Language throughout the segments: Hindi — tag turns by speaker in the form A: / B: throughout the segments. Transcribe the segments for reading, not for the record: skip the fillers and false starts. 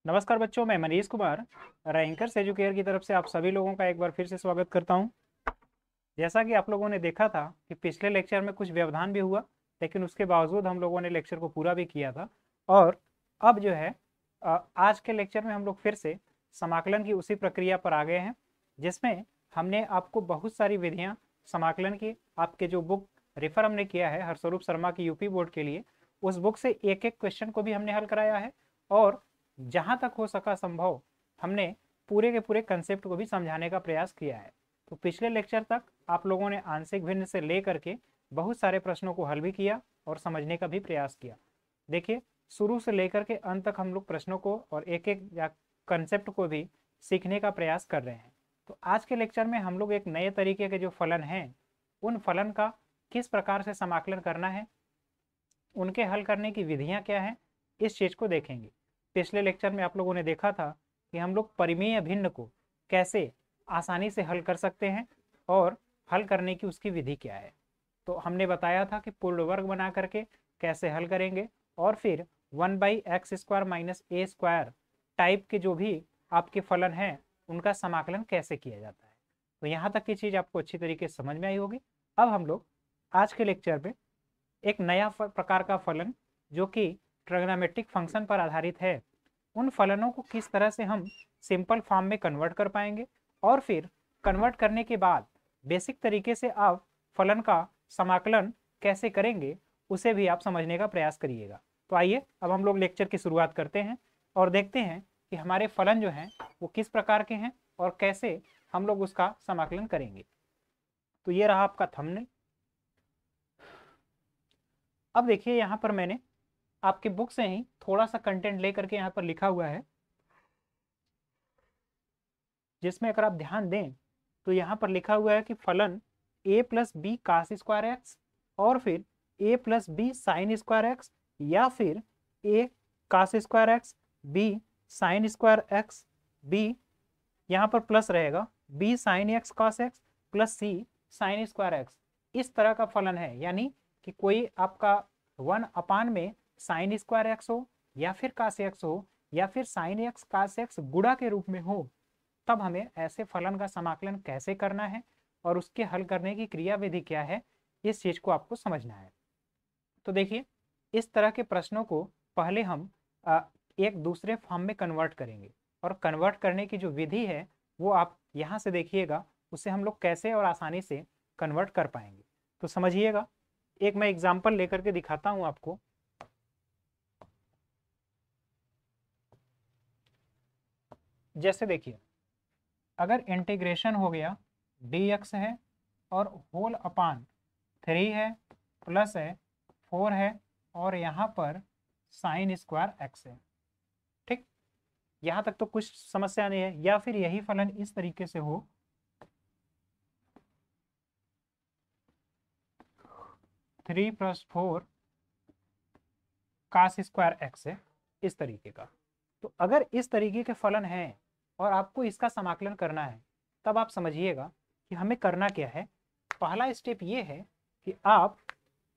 A: नमस्कार बच्चों, मैं मनीष कुमार रैंकर्स एजुकेयर की तरफ से आप सभी लोगों का एक बार फिर से स्वागत करता हूं। जैसा कि आप लोगों ने देखा था कि पिछले लेक्चर में कुछ व्यवधान भी हुआ, लेकिन उसके बावजूद हम लोगों ने लेक्चर को पूरा भी किया था। और अब जो है आज के लेक्चर में हम लोग फिर से समाकलन की उसी प्रक्रिया पर आ गए हैं, जिसमें हमने आपको बहुत सारी विधियां समाकलन की, आपके जो बुक रेफर हमने किया है हरस्वरूप शर्मा की यूपी बोर्ड के लिए, उस बुक से एक एक क्वेश्चन को भी हमने हल कराया है। और जहां तक हो सका संभव हमने पूरे के पूरे कंसेप्ट को भी समझाने का प्रयास किया है। तो पिछले लेक्चर तक आप लोगों ने आंशिक भिन्न से लेकर के बहुत सारे प्रश्नों को हल भी किया और समझने का भी प्रयास किया। देखिए, शुरू से लेकर के अंत तक हम लोग प्रश्नों को और एक एक कंसेप्ट को भी सीखने का प्रयास कर रहे हैं। तो आज के लेक्चर में हम लोग एक नए तरीके के जो फलन हैं, उन फलन का किस प्रकार से समाकलन करना है, उनके हल करने की विधियां क्या हैं, इस चीज को देखेंगे। पिछले लेक्चर में आप लोगों ने देखा था कि हम लोग परिमेय भिन्न को कैसे आसानी से हल कर सकते हैं और हल करने की उसकी विधि क्या है। तो हमने बताया था कि पूर्ण वर्ग बना करके कैसे हल करेंगे, और फिर 1/x² - a² टाइप के जो भी आपके फलन हैं उनका समाकलन कैसे किया जाता है। तो यहाँ तक की चीज आपको अच्छी तरीके से समझ में आई होगी। अब हम लोग आज के लेक्चर में एक नया प्रकार का फलन जो कि ट्रिग्नोमेट्रिक फंक्शन पर आधारित है, उन फलनों को किस तरह से हम सिंपल फॉर्म में कन्वर्ट कर पाएंगे, और फिर कन्वर्ट करने के बाद बेसिक तरीके से आप फलन का समाकलन कैसे करेंगे उसे भी आप समझने का प्रयास करिएगा। तो आइए अब हम लोग लेक्चर की शुरुआत करते हैं और देखते हैं कि हमारे फलन जो हैं वो किस प्रकार के हैं और कैसे हम लोग उसका समाकलन करेंगे। तो ये रहा आपका थंबनेल। अब देखिए, यहाँ पर मैंने आपके बुक से ही थोड़ा सा कंटेंट लेकर के यहाँ पर लिखा हुआ है, जिसमें अगर आप ध्यान दें तो यहाँ पर लिखा हुआ है कि फलन a+b cos²x और फिर a+b sin²x या फिर a cos²x b sin²x b, यहाँ पर प्लस रहेगा b sin x cos x plus c sin²x, इस तरह का फलन है। यानी कि कोई आपका 1 में sin²x हो या फिर cos x हो या फिर sin x cos x गुणा के रूप में हो, तब हमें ऐसे फलन का समाकलन कैसे करना है और उसके हल करने की क्रिया विधि क्या है, इस चीज को आपको समझना है। तो देखिए, इस तरह के प्रश्नों को पहले हम एक दूसरे फॉर्म में कन्वर्ट करेंगे, और कन्वर्ट करने की जो विधि है वो आप यहाँ से देखिएगा, उससे हम लोग कैसे और आसानी से कन्वर्ट कर पाएंगे। तो समझिएगा, एक मैं एग्जाम्पल लेकर के दिखाता हूँ आपको। जैसे देखिए, अगर इंटीग्रेशन हो गया dx है और होल अपान 3 है प्लस है 4 है और यहाँ पर sin²x है। ठीक, यहाँ तक तो कुछ समस्या नहीं है। या फिर यही फलन इस तरीके से हो 3 + 4 cos²x है, इस तरीके का। तो अगर इस तरीके के फलन हैं और आपको इसका समाकलन करना है, तब आप समझिएगा कि हमें करना क्या है। पहला स्टेप ये है कि आप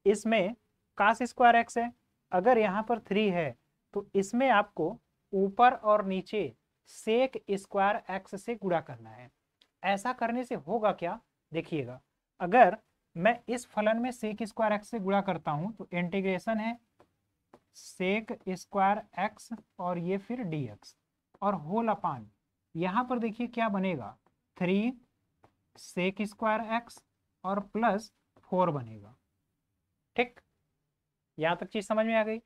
A: इसमें cos²x है, अगर यहाँ पर 3 है तो इसमें आपको ऊपर और नीचे sec² से गुणा करना है। ऐसा करने से होगा क्या, देखिएगा, अगर मैं इस फलन में sec² से गुणा करता हूं तो इंटीग्रेशन है sec² और ये फिर dx और होल अपान, यहां पर देखिए क्या बनेगा 3 sec² और प्लस 4 बनेगा। ठीक, यहां तक चीज समझ में आ गई।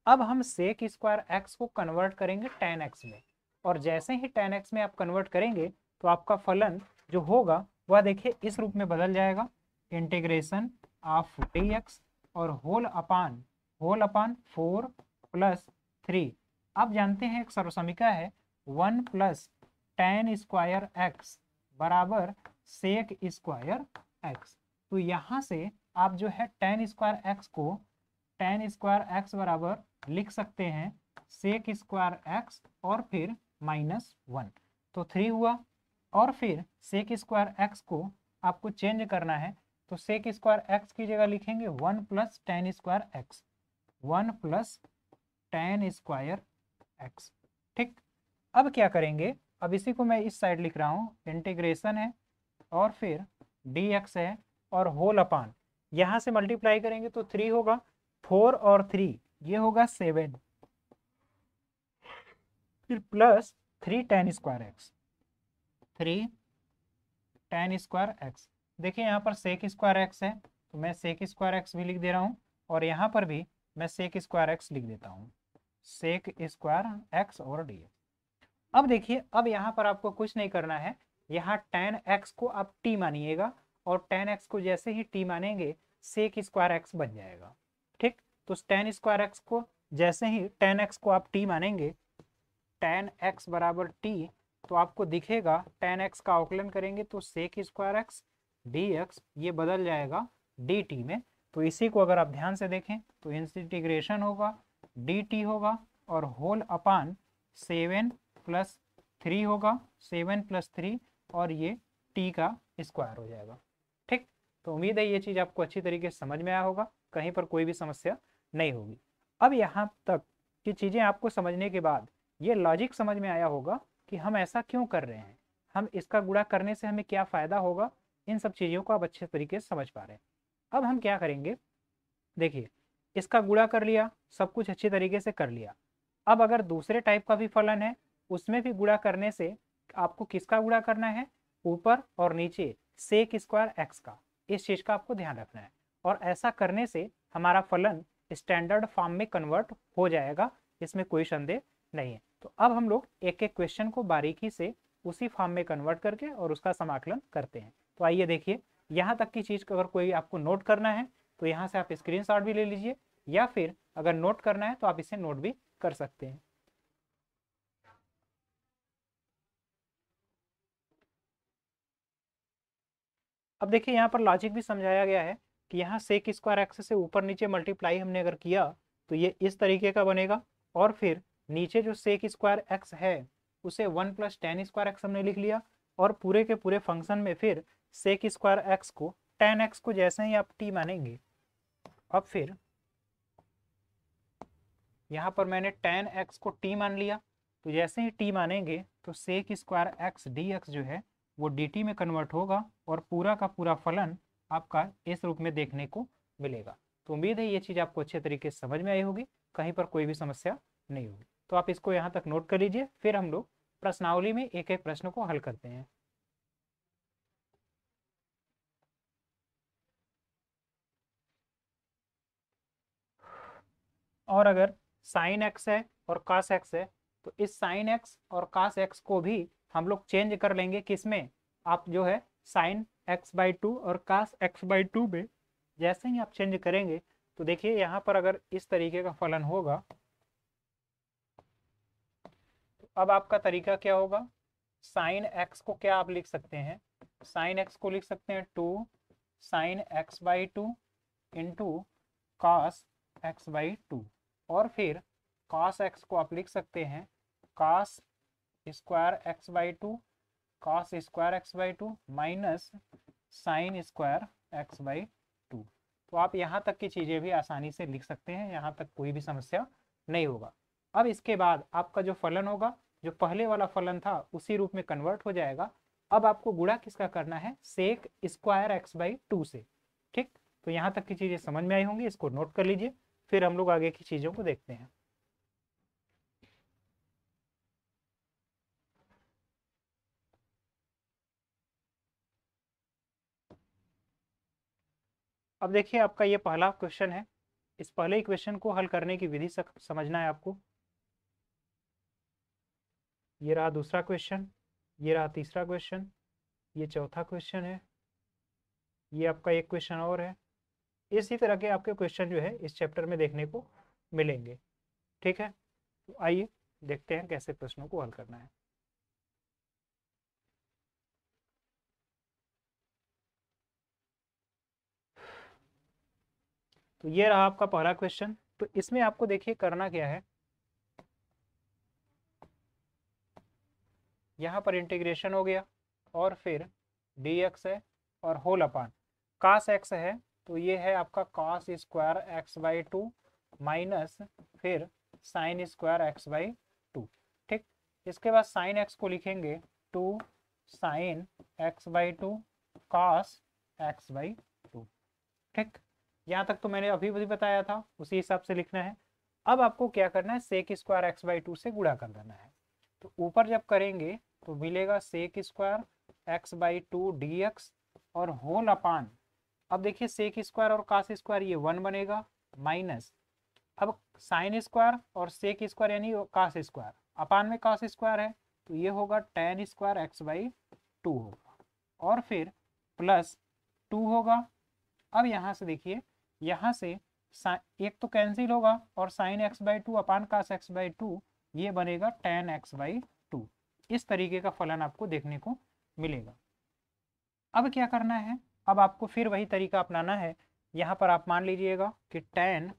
A: अब हम sec² को कन्वर्ट करेंगे tan x में, और जैसे ही tan x में आप कन्वर्ट करेंगे तो आपका फलन जो होगा वह देखिए इस रूप में बदल जाएगा, इंटीग्रेशन ऑफ dx और होल अपान 4 + 3। आप जानते हैं एक सर्वसमीका है 1 + tan² बराबर sec²x। तो यहाँ से आप जो है tan² को tan² बराबर लिख सकते हैं sec² और फिर -1, तो 3 हुआ। और फिर sec² को आपको चेंज करना है, तो sec² की जगह लिखेंगे 1 + tan²x, 1 + tan²x। ठीक, अब क्या करेंगे, अब इसी को मैं इस साइड लिख रहा हूँ, इंटीग्रेशन है और फिर dx है और होल अपान, यहाँ से मल्टीप्लाई करेंगे तो 3 होगा, 4 और 3 ये होगा 7, फिर plus 3 tan square x, 3 tan square x. देखिए यहाँ पर सेक स्क्वायर एक्स है तो मैं सेक स्क्वायर एक्स भी लिख दे रहा हूँ, और यहाँ पर भी मैं सेक स्क्वायर एक्स लिख देता हूँ, सेक स्क्वायर एक्स और डी। अब देखिए, अब यहाँ पर आपको कुछ नहीं करना है, यहाँ tan x को आप t मानिएगा, और tan x को जैसे ही t मानेंगे सेक स्क्वायर एक्स बन जाएगा। ठीक, तो tan स्क्वायर एक्स को जैसे ही tan x को आप t मानेंगे, tan x बराबर t, तो आपको दिखेगा tan x का अवकलन करेंगे तो सेक स्क्वायर एक्स dx ये बदल जाएगा dt में। तो इसी को अगर आप ध्यान से देखें तो इंटीग्रेशन होगा, dt होगा और होल अपान 7 प्लस 3 होगा, 7 प्लस 3 और ये t का स्क्वायर हो जाएगा। ठीक, तो उम्मीद है ये चीज़ आपको अच्छी तरीके से समझ में आया होगा, कहीं पर कोई भी समस्या नहीं होगी। अब यहाँ तक की चीज़ें आपको समझने के बाद ये लॉजिक समझ में आया होगा कि हम ऐसा क्यों कर रहे हैं, हम इसका गुणा करने से हमें क्या फ़ायदा होगा, इन सब चीज़ों को आप अच्छे तरीके से समझ पा रहे हैं। अब हम क्या करेंगे, देखिए इसका गुणा कर लिया, सब कुछ अच्छी तरीके से कर लिया। अब अगर दूसरे टाइप का भी फलन है, उसमें भी गुणा करने से आपको किसका गुणा करना है, ऊपर और नीचे सेक स्क्वायर एक्स का, इस चीज़ का आपको ध्यान रखना है। और ऐसा करने से हमारा फलन स्टैंडर्ड फॉर्म में कन्वर्ट हो जाएगा, इसमें कोई संदेह नहीं है। तो अब हम लोग एक एक क्वेश्चन को बारीकी से उसी फॉर्म में कन्वर्ट करके और उसका समाकलन करते हैं। तो आइए देखिए, यहाँ तक की चीज़ अगर कोई आपको नोट करना है तो यहाँ से आप स्क्रीनशॉट भी ले लीजिए, या फिर अगर नोट करना है तो आप इसे नोट भी कर सकते हैं। अब देखिए यहाँ पर लॉजिक भी समझाया गया है कि यहाँ सेक स्क्वायर एक्स से ऊपर नीचे मल्टीप्लाई हमने अगर किया तो ये इस तरीके का बनेगा, और फिर नीचे जो सेक स्क्वायर एक्स है उसे 1 प्लस tan स्क्वायर एक्स हमने लिख लिया, और पूरे के पूरे फंक्शन में फिर सेक स्क्वायर एक्स को tan एक्स को जैसे ही आप t मानेंगे, अब फिर यहाँ पर मैंने tan एक्स को t मान लिया, तो जैसे ही t मानेंगे तो sec square x d x जो है वो dt में कन्वर्ट होगा, और पूरा का पूरा फलन आपका इस रूप में देखने को मिलेगा। तो उम्मीद है ये चीज़ आपको अच्छे तरीके से समझ में आई होगी, कहीं पर कोई भी समस्या नहीं होगी। तो आप इसको यहाँ तक नोट कर लीजिए, फिर हम लोग प्रश्नावली में एक एक प्रश्न को हल करते हैं। और अगर साइन एक्स है और कास एक्स है, तो इस साइन एक्स और कास एक्स को भी हम लोग चेंज कर लेंगे, किसमें, आप जो है साइन एक्स बाई टू और कास एक्स बाई टू में जैसे ही आप चेंज करेंगे तो देखिए यहाँ पर अगर इस तरीके का फलन होगा, तो अब आपका तरीका क्या होगा, साइन एक्स को क्या आप लिख सकते हैं, साइन एक्स को लिख सकते हैं 2 sine x by two into cos x by two, और फिर cos x को आप लिख सकते हैं cos square x by to, cos square x by two minus sine square x by to. तो आप यहाँ तक की चीज़ें भी आसानी से लिख सकते हैं, यहाँ तक कोई भी समस्या नहीं होगा। अब इसके बाद आपका जो फलन होगा, जो पहले वाला फलन था उसी रूप में कन्वर्ट हो जाएगा। अब आपको गुणा किसका करना है, sec square x by two से। ठीक, तो यहाँ तक की चीज़ें समझ में आई होंगी, इसको नोट कर लीजिए, फिर हम लोग आगे की चीज़ों को देखते हैं। अब देखिए आपका ये पहला क्वेश्चन है, इस पहले क्वेश्चन को हल करने की विधि समझना है आपको। ये रहा दूसरा क्वेश्चन, ये रहा तीसरा क्वेश्चन, ये चौथा क्वेश्चन है, ये आपका एक क्वेश्चन और है। इसी तरह के आपके क्वेश्चन जो है इस चैप्टर में देखने को मिलेंगे। ठीक है, तो आइए देखते हैं कैसे प्रश्नों को हल करना है। तो ये रहा आपका पहला क्वेश्चन। तो इसमें आपको देखिए करना क्या है, यहाँ पर इंटीग्रेशन हो गया और फिर dx है और होल अपान cos x है, तो ये है आपका cos square x by two minus फिर sine square x by two. ठीक, इसके बाद साइन एक्स को लिखेंगे 2 sine x by 2 cos x by 2। ठीक, यहाँ तक तो मैंने अभी भी बताया था, उसी हिसाब से लिखना है। अब आपको क्या करना है, सेक स्क्वायर एक्स बाई 2 से गुणा कर देना है। तो ऊपर जब करेंगे तो मिलेगा sec square x by 2 d x और होल अपान, अब देखिए सेक स्क्वायर और कास स्क्वायर ये 1 बनेगा, माइनस अब साइन स्क्वायर और सेक स्क्वायर यानी कास स्क्वायर, अपान में कास स्क्वायर है तो ये होगा टेन स्क्वायर एक्स बाई 2 होगा, और फिर प्लस 2 होगा। अब यहाँ से देखिए, यहाँ से एक तो कैंसिल होगा और sine x by 2 upon cos x by 2 ये बनेगा टेन एक्स बाई 2। इस तरीके का फलन आपको देखने को मिलेगा। अब क्या करना है, अब आपको फिर वही तरीका अपनाना है। यहाँ पर आप मान लीजिएगा कि tan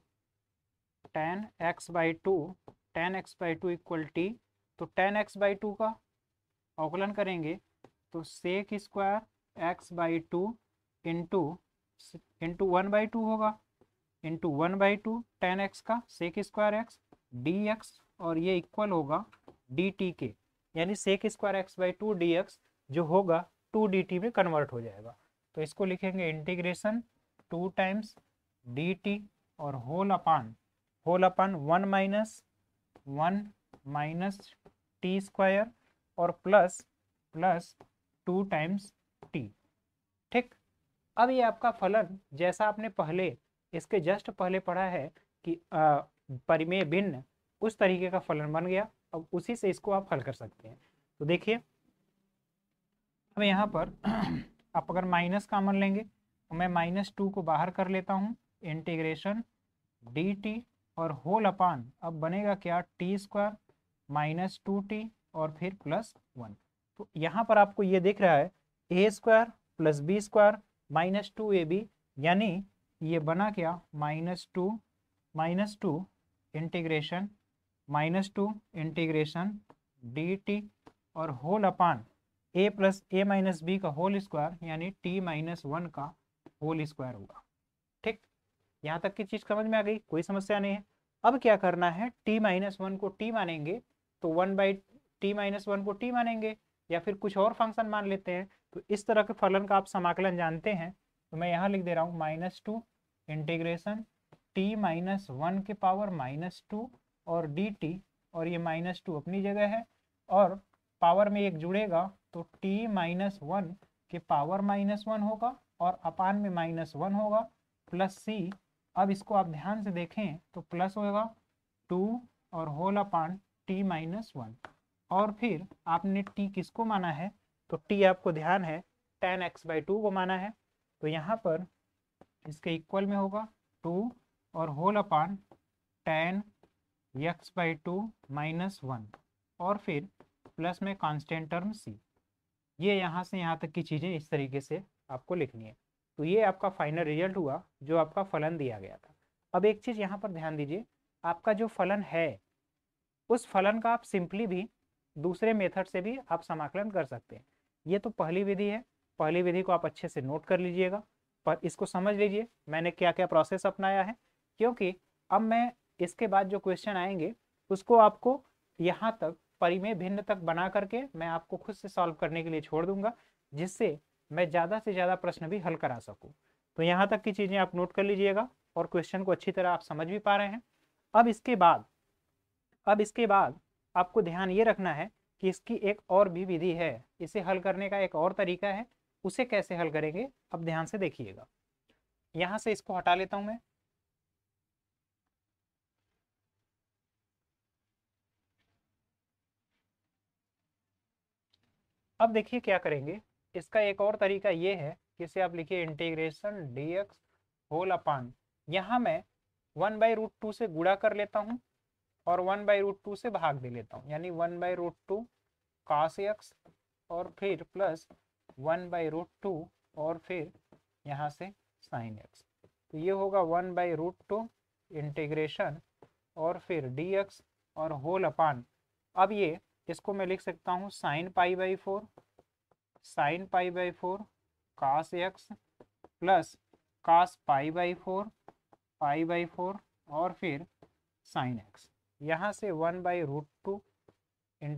A: x by 2 tan x by 2 equal t, तो टेन एक्स बाई 2 का अवकलन करेंगे तो sec square x by 2 into into 1/2 होगा, इंटू 1/2 टेन एक्स का sec square x d x, और ये इक्वल होगा डी टी के, यानी sec square x by 2 d x जो होगा 2 डी टी में कन्वर्ट हो जाएगा। तो इसको लिखेंगे इंटीग्रेशन 2 टाइम्स डी टी और whole upon 1 minus t square और प्लस 2 टाइम्स टी। ठीक, अब ये आपका फलन जैसा आपने पहले इसके जस्ट पहले पढ़ा है कि परिमेय भिन्न, उस तरीके का फलन बन गया। अब उसी से इसको आप हल कर सकते हैं। तो देखिए अब यहाँ पर आप अगर माइनस कॉमन लेंगे तो मैं -2 को बाहर कर लेता हूँ, इंटीग्रेशन डी टी और होल अपान अब बनेगा क्या, टी स्क्वायर -2t और फिर +1। तो यहाँ पर आपको ये दिख रहा है a square plus b square -2ab, यानी ये बना क्या -2 इंटीग्रेशन डी टी और whole upon a plus a minus b का होल स्क्वायर यानी t-1 का होल स्क्वायर होगा। ठीक, यहाँ तक की चीज समझ में आ गई, कोई समस्या नहीं है। अब क्या करना है, t-1 को t मानेंगे तो 1/t-1 को t मानेंगे, या फिर कुछ और फंक्शन मान लेते हैं। तो इस तरह के फलन का आप समाकलन जानते हैं, तो मैं यहाँ लिख दे रहा हूँ -2 इंटीग्रेशन t-1 के पावर -2 और dt, और ये -2 अपनी जगह है और पावर में एक जुड़ेगा तो t-1 के पावर -1 होगा और अपान में -1 होगा प्लस c। अब इसको आप ध्यान से देखें तो प्लस होगा 2 और होल अपान t-1, और फिर आपने t किसको माना है, तो t आपको ध्यान है tan x बाई 2 को माना है। तो यहाँ पर इसके इक्वल में होगा 2 और whole upon tan x by 2 -1, और फिर प्लस में कांस्टेंट टर्म c। ये यहाँ से यहाँ तक की चीज़ें इस तरीके से आपको लिखनी है। तो ये आपका फाइनल रिजल्ट हुआ जो आपका फलन दिया गया था। अब एक चीज़ यहाँ पर ध्यान दीजिए, आपका जो फलन है उस फलन का आप सिंपली भी दूसरे मेथड से भी आप समाकलन कर सकते हैं। ये तो पहली विधि है, पहली विधि को आप अच्छे से नोट कर लीजिएगा, पर इसको समझ लीजिए मैंने क्या क्या प्रोसेस अपनाया है, क्योंकि अब मैं इसके बाद जो क्वेश्चन आएंगे उसको आपको यहाँ तक परिमेय भिन्न तक बना करके मैं आपको खुद से सॉल्व करने के लिए छोड़ दूंगा, जिससे मैं ज़्यादा से ज़्यादा प्रश्न भी हल करा सकूँ। तो यहाँ तक की चीज़ें आप नोट कर लीजिएगा और क्वेश्चन को अच्छी तरह आप समझ भी पा रहे हैं। अब इसके बाद आपको ध्यान ये रखना है कि इसकी एक और भी विधि है, इसे हल करने का एक और तरीका है, उसे कैसे हल करेंगे अब ध्यान से देखिएगा। यहाँ से इसको हटा लेता हूँ मैं। अब देखिए क्या करेंगे, इसका एक और तरीका ये है कि इसे आप लिखिए इंटीग्रेशन dx होल अपान, यहाँ मैं 1/√2 से गुणा कर लेता हूँ और 1/√2 से भाग दे लेता हूँ, यानी 1/√2 cos x और फिर प्लस 1/√2 और फिर यहाँ से sin x। तो ये होगा 1/√2 इंटीग्रेशन और फिर dx और होल अपान, अब ये इसको मैं लिख सकता हूँ sin π/4 cos x plus cos π/4 और फिर sin x, यहाँ से 1/√2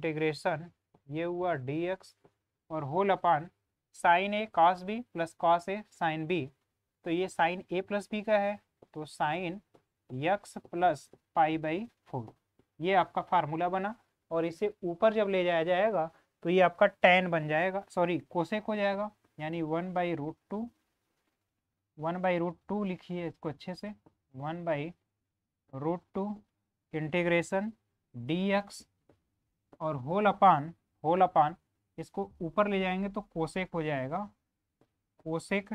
A: इंटीग्रेशन ये हुआ dx और whole upon sign A cos B plus cos A sine B. तो ये साइन ए प्लस बी का है, तो sign x plus pi by 4, ये आपका फार्मूला बना। और इसे ऊपर जब ले जाया जाएगा तो ये आपका tan बन जाएगा, सॉरी कोसेक हो जाएगा, यानी 1/√2, 1/√2 लिखिए इसको अच्छे से, 1/√2 इंटीग्रेशन dx और होल अपान इसको ऊपर ले जाएंगे तो कोसेक हो जाएगा, कोसेक,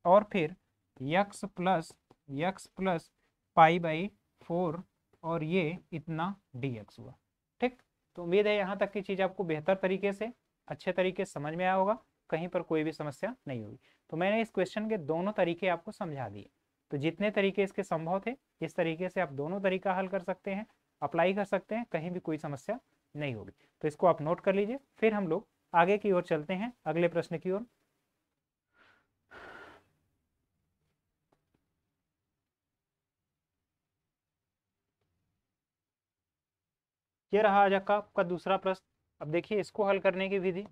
A: और फिर यक्स प्लस पाई बाई 4 और ये इतना dx हुआ। ठीक, तो उम्मीद है यहाँ तक की चीज़ आपको बेहतर तरीके से, अच्छे तरीके से समझ में आया होगा, कहीं पर कोई भी समस्या नहीं होगी। तो मैंने इस क्वेश्चन के दोनों तरीके आपको समझा दिए, तो जितने तरीके इसके संभव थे इस तरीके से आप दोनों तरीका हल कर सकते हैं, अप्लाई कर सकते हैं, कहीं भी कोई समस्या नहीं होगी। तो इसको आप नोट कर लीजिए, फिर हम लोग आगे की ओर चलते हैं, अगले प्रश्न की ओर। ये रहा आज का आपका दूसरा प्रश्न। अब देखिए इसको हल करने की विधि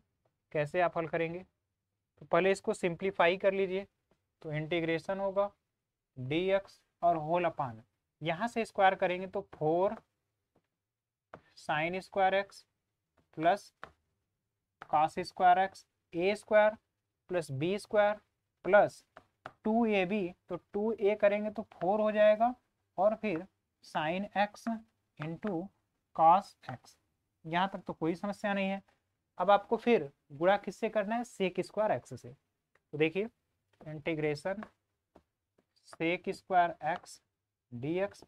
A: कैसे आप हल करेंगे। तो पहले इसको सिंप्लीफाई कर लीजिए, तो इंटीग्रेशन होगा dx और होल अपान, यहाँ से स्क्वायर करेंगे तो 4 sine square x plus cos square x a square plus b square plus 2ab, तो 2a करेंगे तो 4 हो जाएगा, और फिर sine x into cos x. यहाँ तक तो कोई समस्या नहीं है। अब आपको फिर गुणा किससे करना है, सेक स्क्वायर एक्स से। तो देखिए integration sec square x dx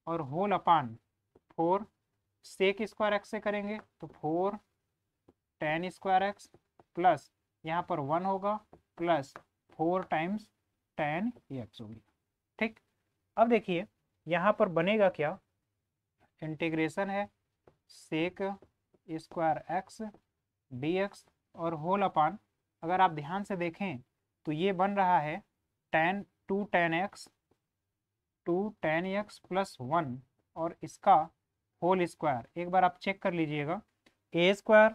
A: और whole upon 4 sec square x से करेंगे तो 4 tan स्क्वायर एक्स प्लस यहाँ पर 1 होगा प्लस 4 टाइम्स tan x होगी। ठीक, अब देखिए यहाँ पर बनेगा क्या, इंटीग्रेशन है सेक स्क्वायर एक्स dx और होल अपान, अगर आप ध्यान से देखें तो ये बन रहा है टू tan x प्लस 1 और इसका होल स्क्वायर। एक बार आप चेक कर लीजिएगा, a square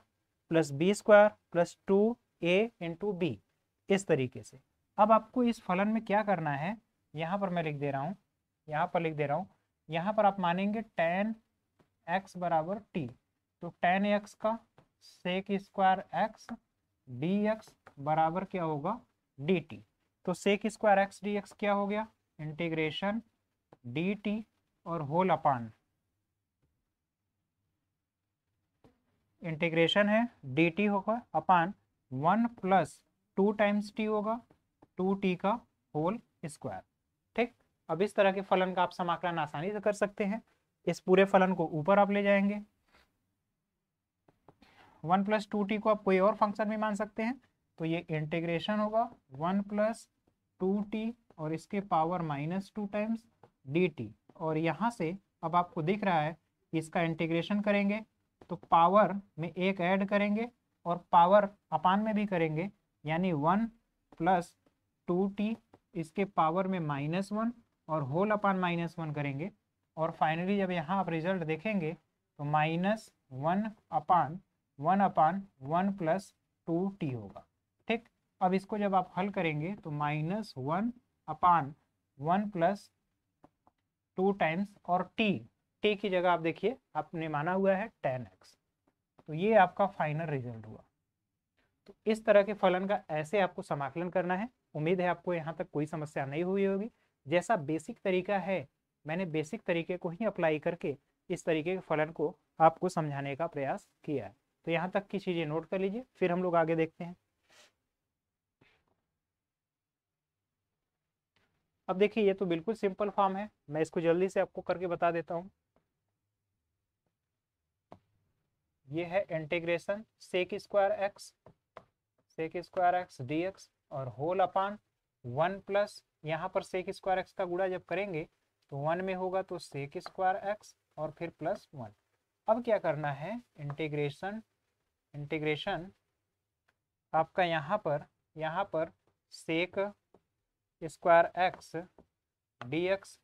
A: plus b square plus 2a into b, इस तरीके से। अब आपको इस फलन में क्या करना है, यहाँ पर मैं लिख दे रहा हूँ, यहाँ पर आप मानेंगे tan x बराबर t, तो tan x का सेक स्क्वायर x dx बराबर क्या होगा dt। तो सेक स्क्वायर x dx क्या हो गया, इंटीग्रेशन dt और होल अपान, इंटीग्रेशन है dt होगा अपान 1 प्लस 2 टाइम्स t होगा 2t का होल स्क्वायर। ठीक, अब इस तरह के फलन का आप समाकलन आसानी से कर सकते हैं। इस पूरे फलन को ऊपर आप ले जाएंगे, 1 प्लस 2t को आप कोई और फंक्शन भी मान सकते हैं, तो ये इंटीग्रेशन होगा 1 प्लस 2t और इसके पावर -2 टाइम्स dt। और यहाँ से अब आपको दिख रहा है इसका इंटीग्रेशन करेंगे तो पावर में एक ऐड करेंगे और पावर अपान में भी करेंगे, यानी 1 प्लस 2t इसके पावर में -1 और होल अपान -1 करेंगे, और फाइनली जब यहाँ आप रिजल्ट देखेंगे तो -1 अपान 1 प्लस 2t होगा। ठीक, अब इसको जब आप हल करेंगे तो -1 अपान 1 प्लस 2 टाइम्स और t की जगह आप देखिए आपने माना हुआ है tan x, तो ये आपका फाइनल रिजल्ट हुआ। तो इस तरह के फलन का ऐसे आपको समाकलन करना है। उम्मीद है आपको यहाँ तक कोई समस्या नहीं हुई होगी। जैसा बेसिक तरीका है मैंने बेसिक तरीके को ही अप्लाई करके इस तरीके के फलन को आपको समझाने का प्रयास किया है। तो यहाँ तक की चीज़ें नोट कर लीजिए, फिर हम लोग आगे देखते हैं। अब देखिए ये तो बिल्कुल सिंपल फॉर्म है, मैं इसको जल्दी से आपको करके बता देता हूँ। ये है integration sec square x dx और होल अपान 1 प्लस, यहाँ पर सेक स्क्वायर एक्स का गुणा जब करेंगे तो 1 में होगा तो सेक स्क्वायर एक्स और फिर प्लस 1। अब क्या करना है, इंटीग्रेशन आपका यहाँ पर सेक स्क्वायर एक्स dx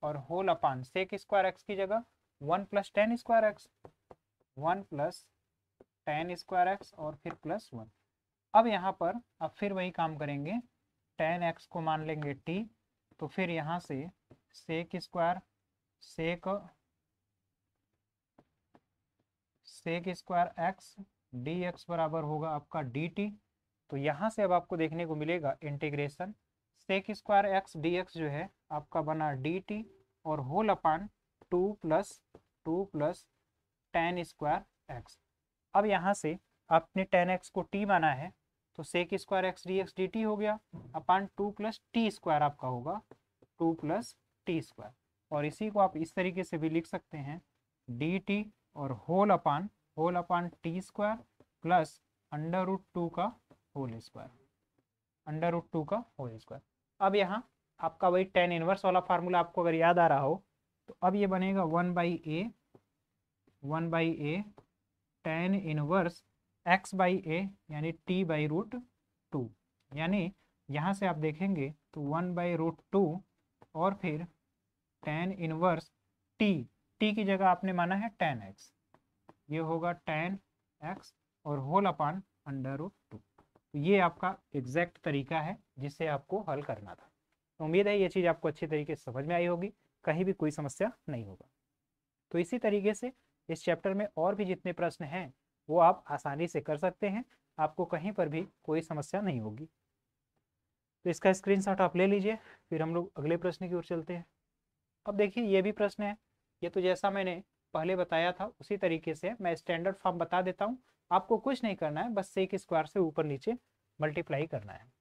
A: और whole upon sec square x की जगह 1 plus tan square x, 1 plus tan square x और फिर प्लस 1। अब यहाँ पर अब फिर वही काम करेंगे, टेन एक्स को मान लेंगे t, तो फिर यहाँ से sec square sec square x d x बराबर होगा आपका डी टी। तो यहाँ से अब आपको देखने को मिलेगा integration sec square x d x जो है आपका बना डी टी और whole upon two plus tan square x. अब यहाँ से आपने टेन एक्स को टी माना है तो sec square x d x d t हो गया upon two plus t square आपका होगा टू प्लस टी स्क्वायर। और इसी को आप इस तरीके से भी लिख सकते हैं डी टी और whole upon t square plus under root two का होल स्क्वायर। अब यहाँ आपका वही टेन इनवर्स वाला फार्मूला आपको अगर याद आ रहा हो तो अब ये बनेगा 1/a tan inverse x by a यानी t बाई रूट टू। यानी यहाँ से आप देखेंगे तो 1/√2 और फिर टेन इनवर्स t की जगह आपने माना है टेन एक्स, ये होगा टेन एक्स और होल अपान अंडर रूट 2। तो ये आपका एग्जैक्ट तरीका है जिससे आपको हल करना था। तो उम्मीद है ये चीज़ आपको अच्छी तरीके से समझ में आई होगी, कहीं भी कोई समस्या नहीं होगा। तो इसी तरीके से इस चैप्टर में और भी जितने प्रश्न हैं वो आप आसानी से कर सकते हैं, आपको कहीं पर भी कोई समस्या नहीं होगी। तो इसका स्क्रीनशॉट आप ले लीजिए, फिर हम लोग अगले प्रश्न की ओर चलते हैं। अब देखिए ये भी प्रश्न है, ये तो जैसा मैंने पहले बताया था उसी तरीके से मैं स्टैंडर्ड फॉर्म बता देता हूँ। आपको कुछ नहीं करना है, बस सेक स्क्वायर से ऊपर नीचे मल्टीप्लाई करना है।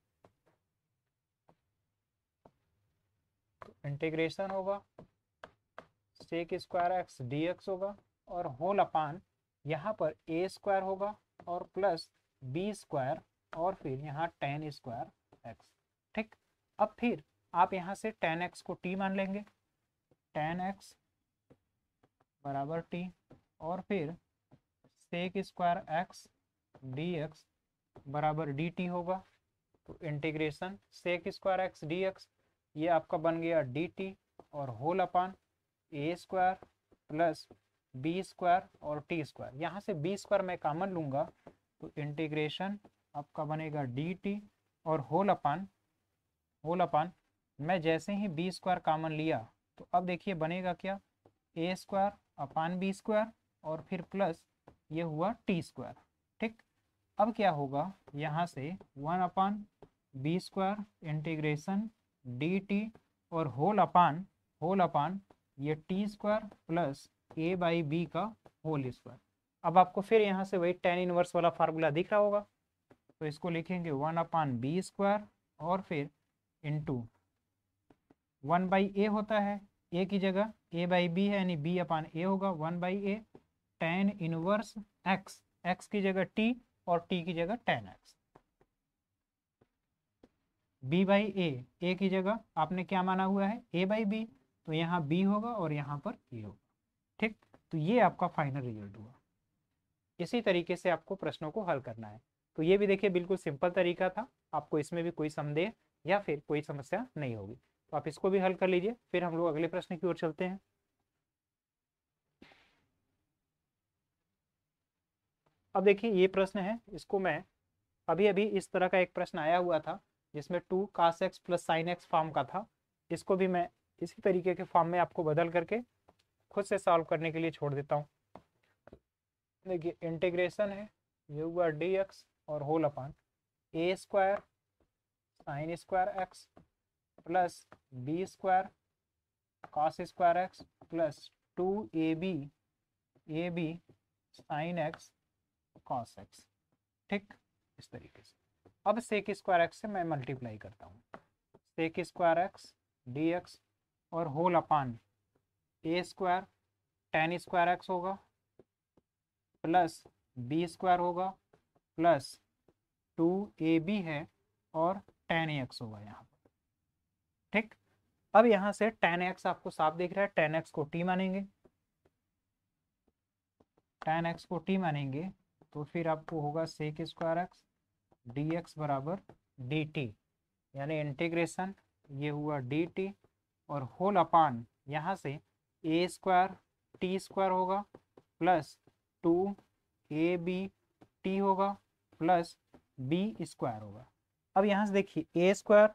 A: तो इंटीग्रेशन होगा sec square x d x होगा और होल अपान यहाँ पर ए स्क्वायर होगा और प्लस बी स्क्वायर और फिर यहाँ टेन स्क्वायर एक्स। ठीक, अब फिर आप यहाँ से टेन एक्स को टी मान लेंगे, टेन एक्स बराबर टी और फिर sec square x d x बराबर डी टी होगा। तो integration sec square x d x ये आपका बन गया डी टी और whole upon a square plus b square और टी स्क्वायर। यहाँ से बी स्क्वायर मैं कॉमन लूँगा तो इंटीग्रेशन आपका बनेगा डी टी और होल अपान मैं जैसे ही बी स्क्वायर कॉमन लिया तो अब देखिए बनेगा क्या, ए स्क्वायर अपान बी स्क्वायर और फिर प्लस ये हुआ टी स्क्वायर। ठीक, अब क्या होगा यहाँ से 1/बी स्क्वायर इंटीग्रेशन डी टी और होल अपान ये t square plus a by b का होल स्क्वायर। अब आपको फिर यहाँ से वही टेन इनवर्स वाला फार्मूला दिख रहा होगा, तो इसको लिखेंगे 1/बी स्क्वायर और फिर इंटू 1/a होता है, ए की जगह ए बाई बी है यानी बी अपान ए होगा 1/a टेन इनवर्स एक्स की जगह टी और टी की जगह टेन एक्स, बी बाई ए की जगह आपने क्या माना हुआ है ए बाई बी, तो यहाँ बी होगा और यहाँ पर ए होगा। ठीक, तो ये आपका फाइनल रिजल्ट हुआ। इसी तरीके से आपको प्रश्नों को हल करना है। तो ये भी देखिए बिल्कुल सिंपल तरीका था, आपको इसमें भी कोई संदेह या फिर कोई समस्या नहीं होगी। तो आप इसको भी हल कर लीजिए, फिर हम लोग अगले प्रश्न की ओर चलते हैं। अब देखिए ये प्रश्न है, इसको मैं अभी इस तरह का एक प्रश्न आया हुआ था जिसमें 2 cos x plus sine x form का था, इसको भी मैं इसी तरीके के फॉर्म में आपको बदल करके खुद से सॉल्व करने के लिए छोड़ देता हूँ। देखिए इंटीग्रेशन है, ये हुआ डी एक्स और whole upon a square sine square x plus b square cos square x plus 2ab sine x cos x. ठीक, इस तरीके से अब सेक स्क्वायर एक्स से मैं मल्टीप्लाई करता हूँ, sec square x d x और whole upon a square tan square x होगा प्लस बी स्क्वायर होगा प्लस 2ab है और टेन एक्स होगा यहाँ पर। ठीक, अब यहाँ से टेन एक्स आपको साफ दिख रहा है, टेन एक्स को टी मानेंगे, टेन एक्स को टी मानेंगे तो फिर आपको होगा sec square x d x बराबर डी टी, यानी इंटीग्रेशन ये हुआ डी टी और होल अपान यहाँ से ए स्क्वायर टी स्क्वायर होगा प्लस 2ab टी होगा प्लस बी स्क्वायर होगा। अब यहाँ से देखिए a square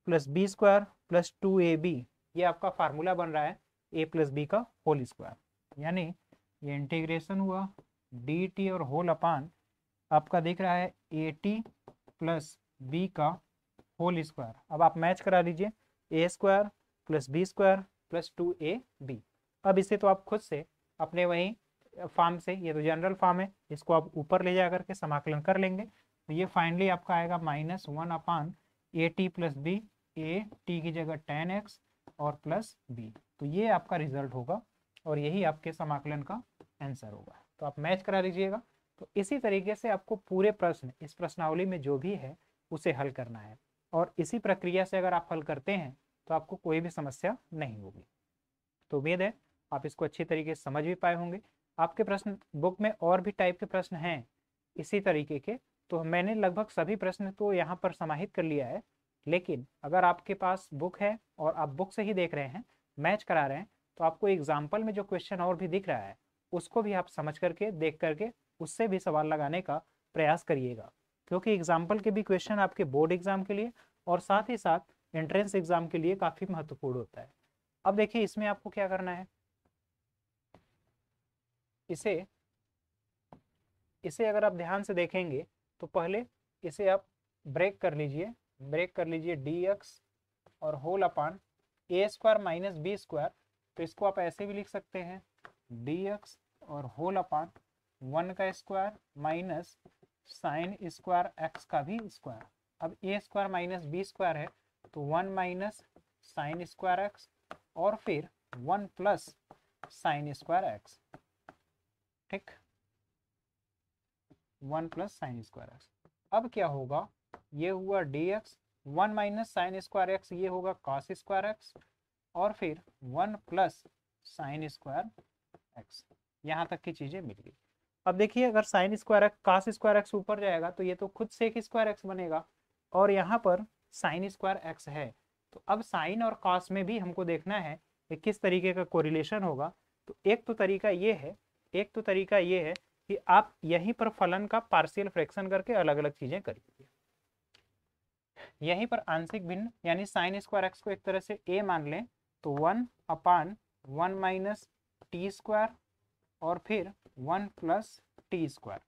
A: plus b square plus 2ab, ये आपका फार्मूला बन रहा है a प्लस बी का होल स्क्वायर, यानी ये इंटीग्रेशन हुआ डी टी और होल अपान आपका दिख रहा है ए टी प्लस बी का होल स्क्वायर। अब आप मैच करा दीजिए a square plus b square plus 2ab। अब इसे तो आप खुद से अपने वही फॉर्म से, ये तो जनरल फॉर्म है, इसको आप ऊपर ले जा करके समाकलन कर लेंगे तो ये फाइनली आपका आएगा -1 upon a t plus b, a t की जगह tan x और प्लस बी। तो ये आपका रिजल्ट होगा और यही आपके समाकलन का आंसर होगा। तो आप मैच करा दीजिएगा। तो इसी तरीके से आपको पूरे प्रश्न इस प्रश्नावली में जो भी है उसे हल करना है और इसी प्रक्रिया से अगर आप हल करते हैं तो आपको कोई भी समस्या नहीं होगी। तो उम्मीद है आप इसको अच्छी तरीके से समझ भी पाए होंगे। आपके प्रश्न बुक में और भी टाइप के प्रश्न हैं इसी तरीके के, तो मैंने लगभग सभी प्रश्न तो यहाँ पर समाहित कर लिया है, लेकिन अगर आपके पास बुक है और आप बुक से ही देख रहे हैं, मैच करा रहे हैं, तो आपको एग्जाम्पल में जो क्वेश्चन और भी दिख रहा है उसको भी आप समझ करके देख करके उससे भी सवाल लगाने का प्रयास करिएगा, क्योंकि एग्जाम्पल के भी क्वेश्चन आपके बोर्ड एग्जाम के लिए और साथ ही साथ एंट्रेंस एग्जाम के लिए काफ़ी महत्वपूर्ण होता है। अब देखिए इसमें आपको क्या करना है, इसे अगर आप ध्यान से देखेंगे तो पहले इसे आप ब्रेक कर लीजिए डी एक्स और whole upon a square minus B square. तो इसको आप ऐसे भी लिख सकते हैं डी एक्स और होल अपान 1 का square minus sine square x का भी स्क्वायर। अब ए स्क्वायर माइनस बी स्क्वायर है तो 1 माइनस साइन स्क्वायर एक्स और फिर 1 प्लस साइन स्क्वायर एक्स, ठीक, 1 प्लस साइन स्क्वायर एक्स। अब क्या होगा, ये हुआ d x, 1 minus sine square x ये होगा कॉस स्क्वायर एक्स और फिर 1 प्लस साइन स्क्वायर एक्स। यहाँ तक की चीजें मिल गई। अब देखिए अगर sign square x cos square x ऊपर जाएगा तो ये तो खुद से एक स्क्वायर एक्स बनेगा और यहाँ पर साइन स्क्वायर एक्स है, तो अब साइन और कॉस में भी हमको देखना है कि किस तरीके का कोरिलेशन होगा। तो एक तो तरीका ये है कि आप यहीं पर फलन का पार्शियल फ्रैक्शन करके अलग अलग चीजें करिए। यहीं पर आंशिक भिन्न यानी साइन स्क्वायर एक्स को एक तरह से a मान लें तो 1 अपान 1 माइनस टी स्क्वायर और फिर 1 प्लस टी स्क्वायर।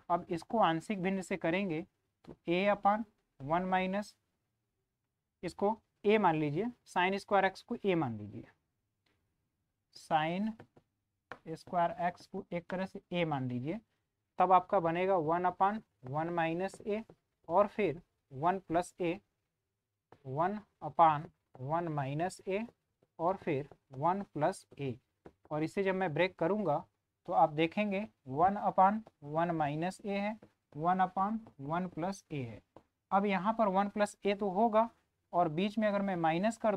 A: अब इसको आंशिक भिन्न से करेंगे तो a अपान 1 माइनस, इसको a मान लीजिए, साइन स्क्वायर एक्स को a मान लीजिए, साइन स्क्वायर एक्स को एक तरह से a मान लीजिए, तब आपका बनेगा 1 अपान 1 माइनस a और फिर 1 plus a, 1 upon 1 minus a और फिर 1 प्लस a। और इसे जब मैं ब्रेक करूंगा तो आप देखेंगे 1 अपान 1 माइनस a है, 1 अपान 1 प्लस a है। अब यहाँ पर 1 प्लस a तो होगा और बीच में अगर मैं माइनस कर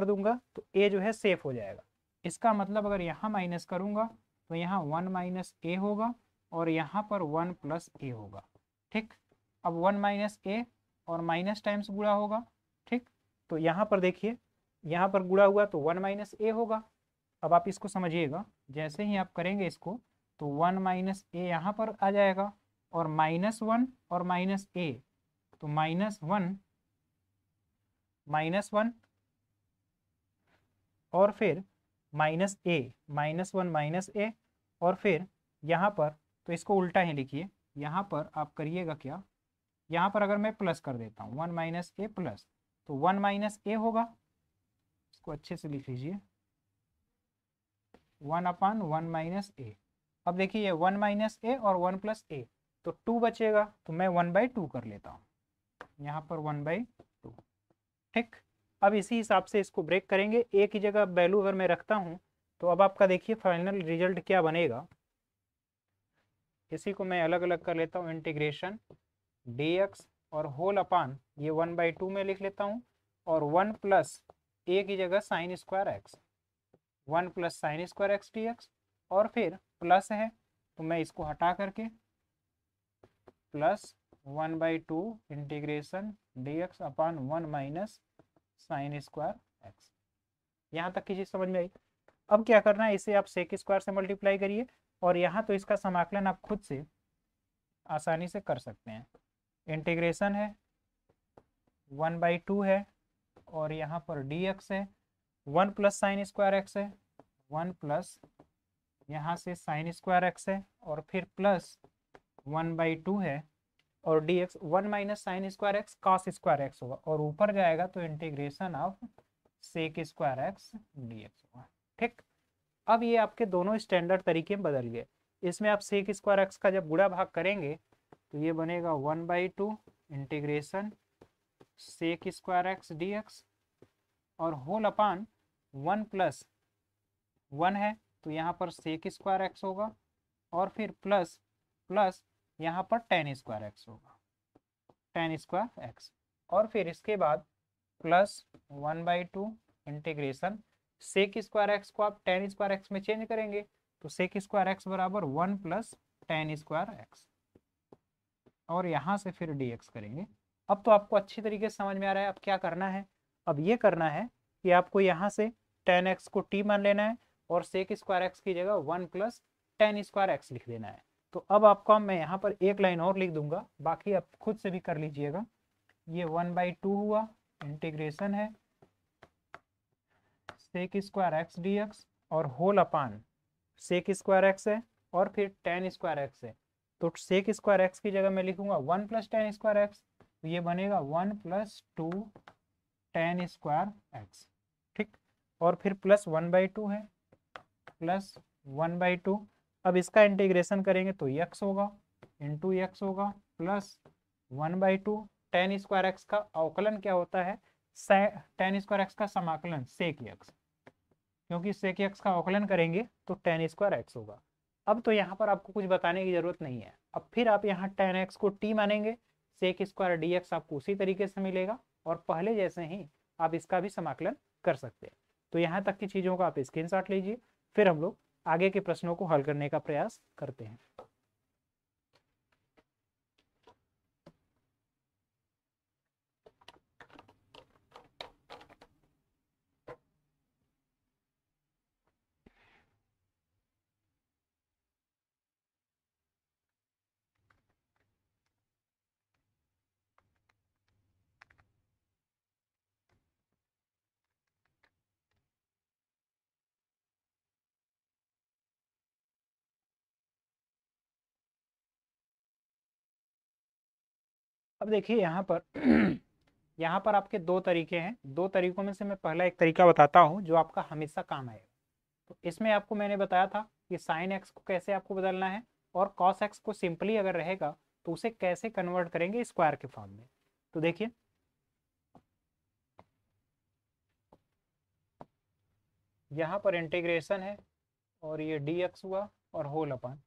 A: दूंगा तो a जो है सेफ हो जाएगा। इसका मतलब अगर यहाँ माइनस करूंगा तो यहाँ 1 माइनस a होगा और यहाँ पर 1 प्लस a होगा, ठीक। अब 1 माइनस a और माइनस टाइम्स गुणा होगा, ठीक। तो यहाँ पर देखिए, यहाँ पर गुणा हुआ तो 1 माइनस a होगा। अब आप इसको समझिएगा, जैसे ही आप करेंगे इसको तो 1 माइनस a यहाँ पर आ जाएगा और -1 और माइनस a, तो -1 और फिर -1 माइनस a और फिर यहाँ पर, तो इसको उल्टा ही लिखिए, यहाँ पर आप करिएगा क्या, यहाँ पर अगर मैं प्लस कर देता हूँ 1 माइनस a प्लस, तो 1 माइनस a होगा, इसको अच्छे से लिख लीजिए 1 अपान 1 माइनस a। अब देखिए ये 1 माइनस a और 1 प्लस a, तो 2 बचेगा, तो मैं 1/2 कर लेता हूँ, यहाँ पर 1/2, ठीक। अब इसी हिसाब से इसको ब्रेक करेंगे, a की जगह वैल्यू अगर मैं रखता हूँ तो अब आपका देखिए फाइनल रिजल्ट क्या बनेगा। इसी को मैं अलग अलग कर लेता हूँ, इंटीग्रेशन dx और होल अपान ये 1/2 में लिख लेता हूँ और 1 प्लस a की जगह sign square x, 1 plus sign square x dx और फिर प्लस है तो मैं इसको हटा करके प्लस 1/2 इंटीग्रेशन dx अपान 1 माइनस साइन स्क्वायर एक्स। यहाँ तक की चीज समझ में आई। अब क्या करना है, इसे आप सेक स्क्वायर से मल्टीप्लाई करिए और यहाँ तो इसका समाकलन आप खुद से आसानी से कर सकते हैं। इंटीग्रेशन है 1/2 है और यहाँ पर dx है 1 प्लस साइन स्क्वायर एक्स है 1 प्लस यहाँ से साइन स्क्वायर एक्स है और फिर प्लस 1/2 है और dx 1 minus sine square x cos square x होगा और ऊपर जाएगा तो integration of sec square x dx होगा। ठीक, अब ये आपके दोनों स्टैंडर्ड तरीके में बदल गए। इसमें आप सेक स्क्वायर एक्स का जब गुणा भाग करेंगे तो ये बनेगा 1/2 integration sec square x dx और होल अपान 1 प्लस 1 है तो यहाँ पर सेक स्क्वायर एक्स होगा और फिर प्लस प्लस यहाँ पर टेन स्क्वायर एक्स होगा, टेन स्क्वायर एक्स और फिर इसके बाद plus 1/2 integration sec square x को आप टेन स्क्वायर एक्स में चेंज करेंगे तो सेक स्क्वायर एक्स बराबर 1 प्लस टेन स्क्वायर एक्स और यहाँ से फिर dx करेंगे। अब तो आपको अच्छी तरीके से समझ में आ रहा है। अब क्या करना है, अब ये करना है कि आपको यहाँ से टेन एक्स को t मान लेना है और सेक स्क्वायर एक्स की जगह 1 प्लस टेन स्क्वायर एक्स लिख देना है। तो अब आपको मैं यहाँ पर एक लाइन और लिख दूंगा, बाकी आप खुद से भी कर लीजिएगा। ये 1/2 हुआ इंटीग्रेशन है सेक स्क्वायर एक्स dx और whole upon sec square x है और फिर टेन स्क्वायर एक्स है तो सेक स्क्वायर एक्स की जगह मैं लिखूंगा 1 प्लस टेन स्क्वायर एक्स तो ये बनेगा 1 प्लस 2 टेन स्क्वायर एक्स। ठीक, और फिर प्लस 1/2 है प्लस 1/2। अब इसका इंटीग्रेशन करेंगे तो x होगा इंटू एक्स होगा प्लस 1/2 टेन स्क्वायर एक्स का अवकलन क्या होता है, टेन स्क्वायर एक्स का समाकलन सेक एक्स, क्योंकि सेक एक्स का अवकलन करेंगे तो टेन स्क्वायर एक्स होगा। अब तो यहाँ पर आपको कुछ बताने की जरूरत नहीं है। अब फिर आप यहाँ टेन एक्स को t मानेंगे, सेक स्क्वायर dx आपको उसी तरीके से मिलेगा और पहले जैसे ही आप इसका भी समाकलन कर सकते हैं। तो यहाँ तक की चीज़ों का आप स्क्रीनशॉट लीजिए, फिर हम लोग आगे के प्रश्नों को हल करने का प्रयास करते हैं। अब देखिए यहाँ पर यहाँ पर आपके दो तरीके हैं। दो तरीकों में से मैं पहला एक तरीका बताता हूँ जो आपका हमेशा काम आएगा। तो इसमें आपको मैंने बताया था कि साइन एक्स को कैसे आपको बदलना है और कॉस एक्स को सिंपली अगर रहेगा तो उसे कैसे कन्वर्ट करेंगे स्क्वायर के फॉर्म में। तो देखिए यहाँ पर इंटीग्रेशन है और ये dx हुआ और होल अपन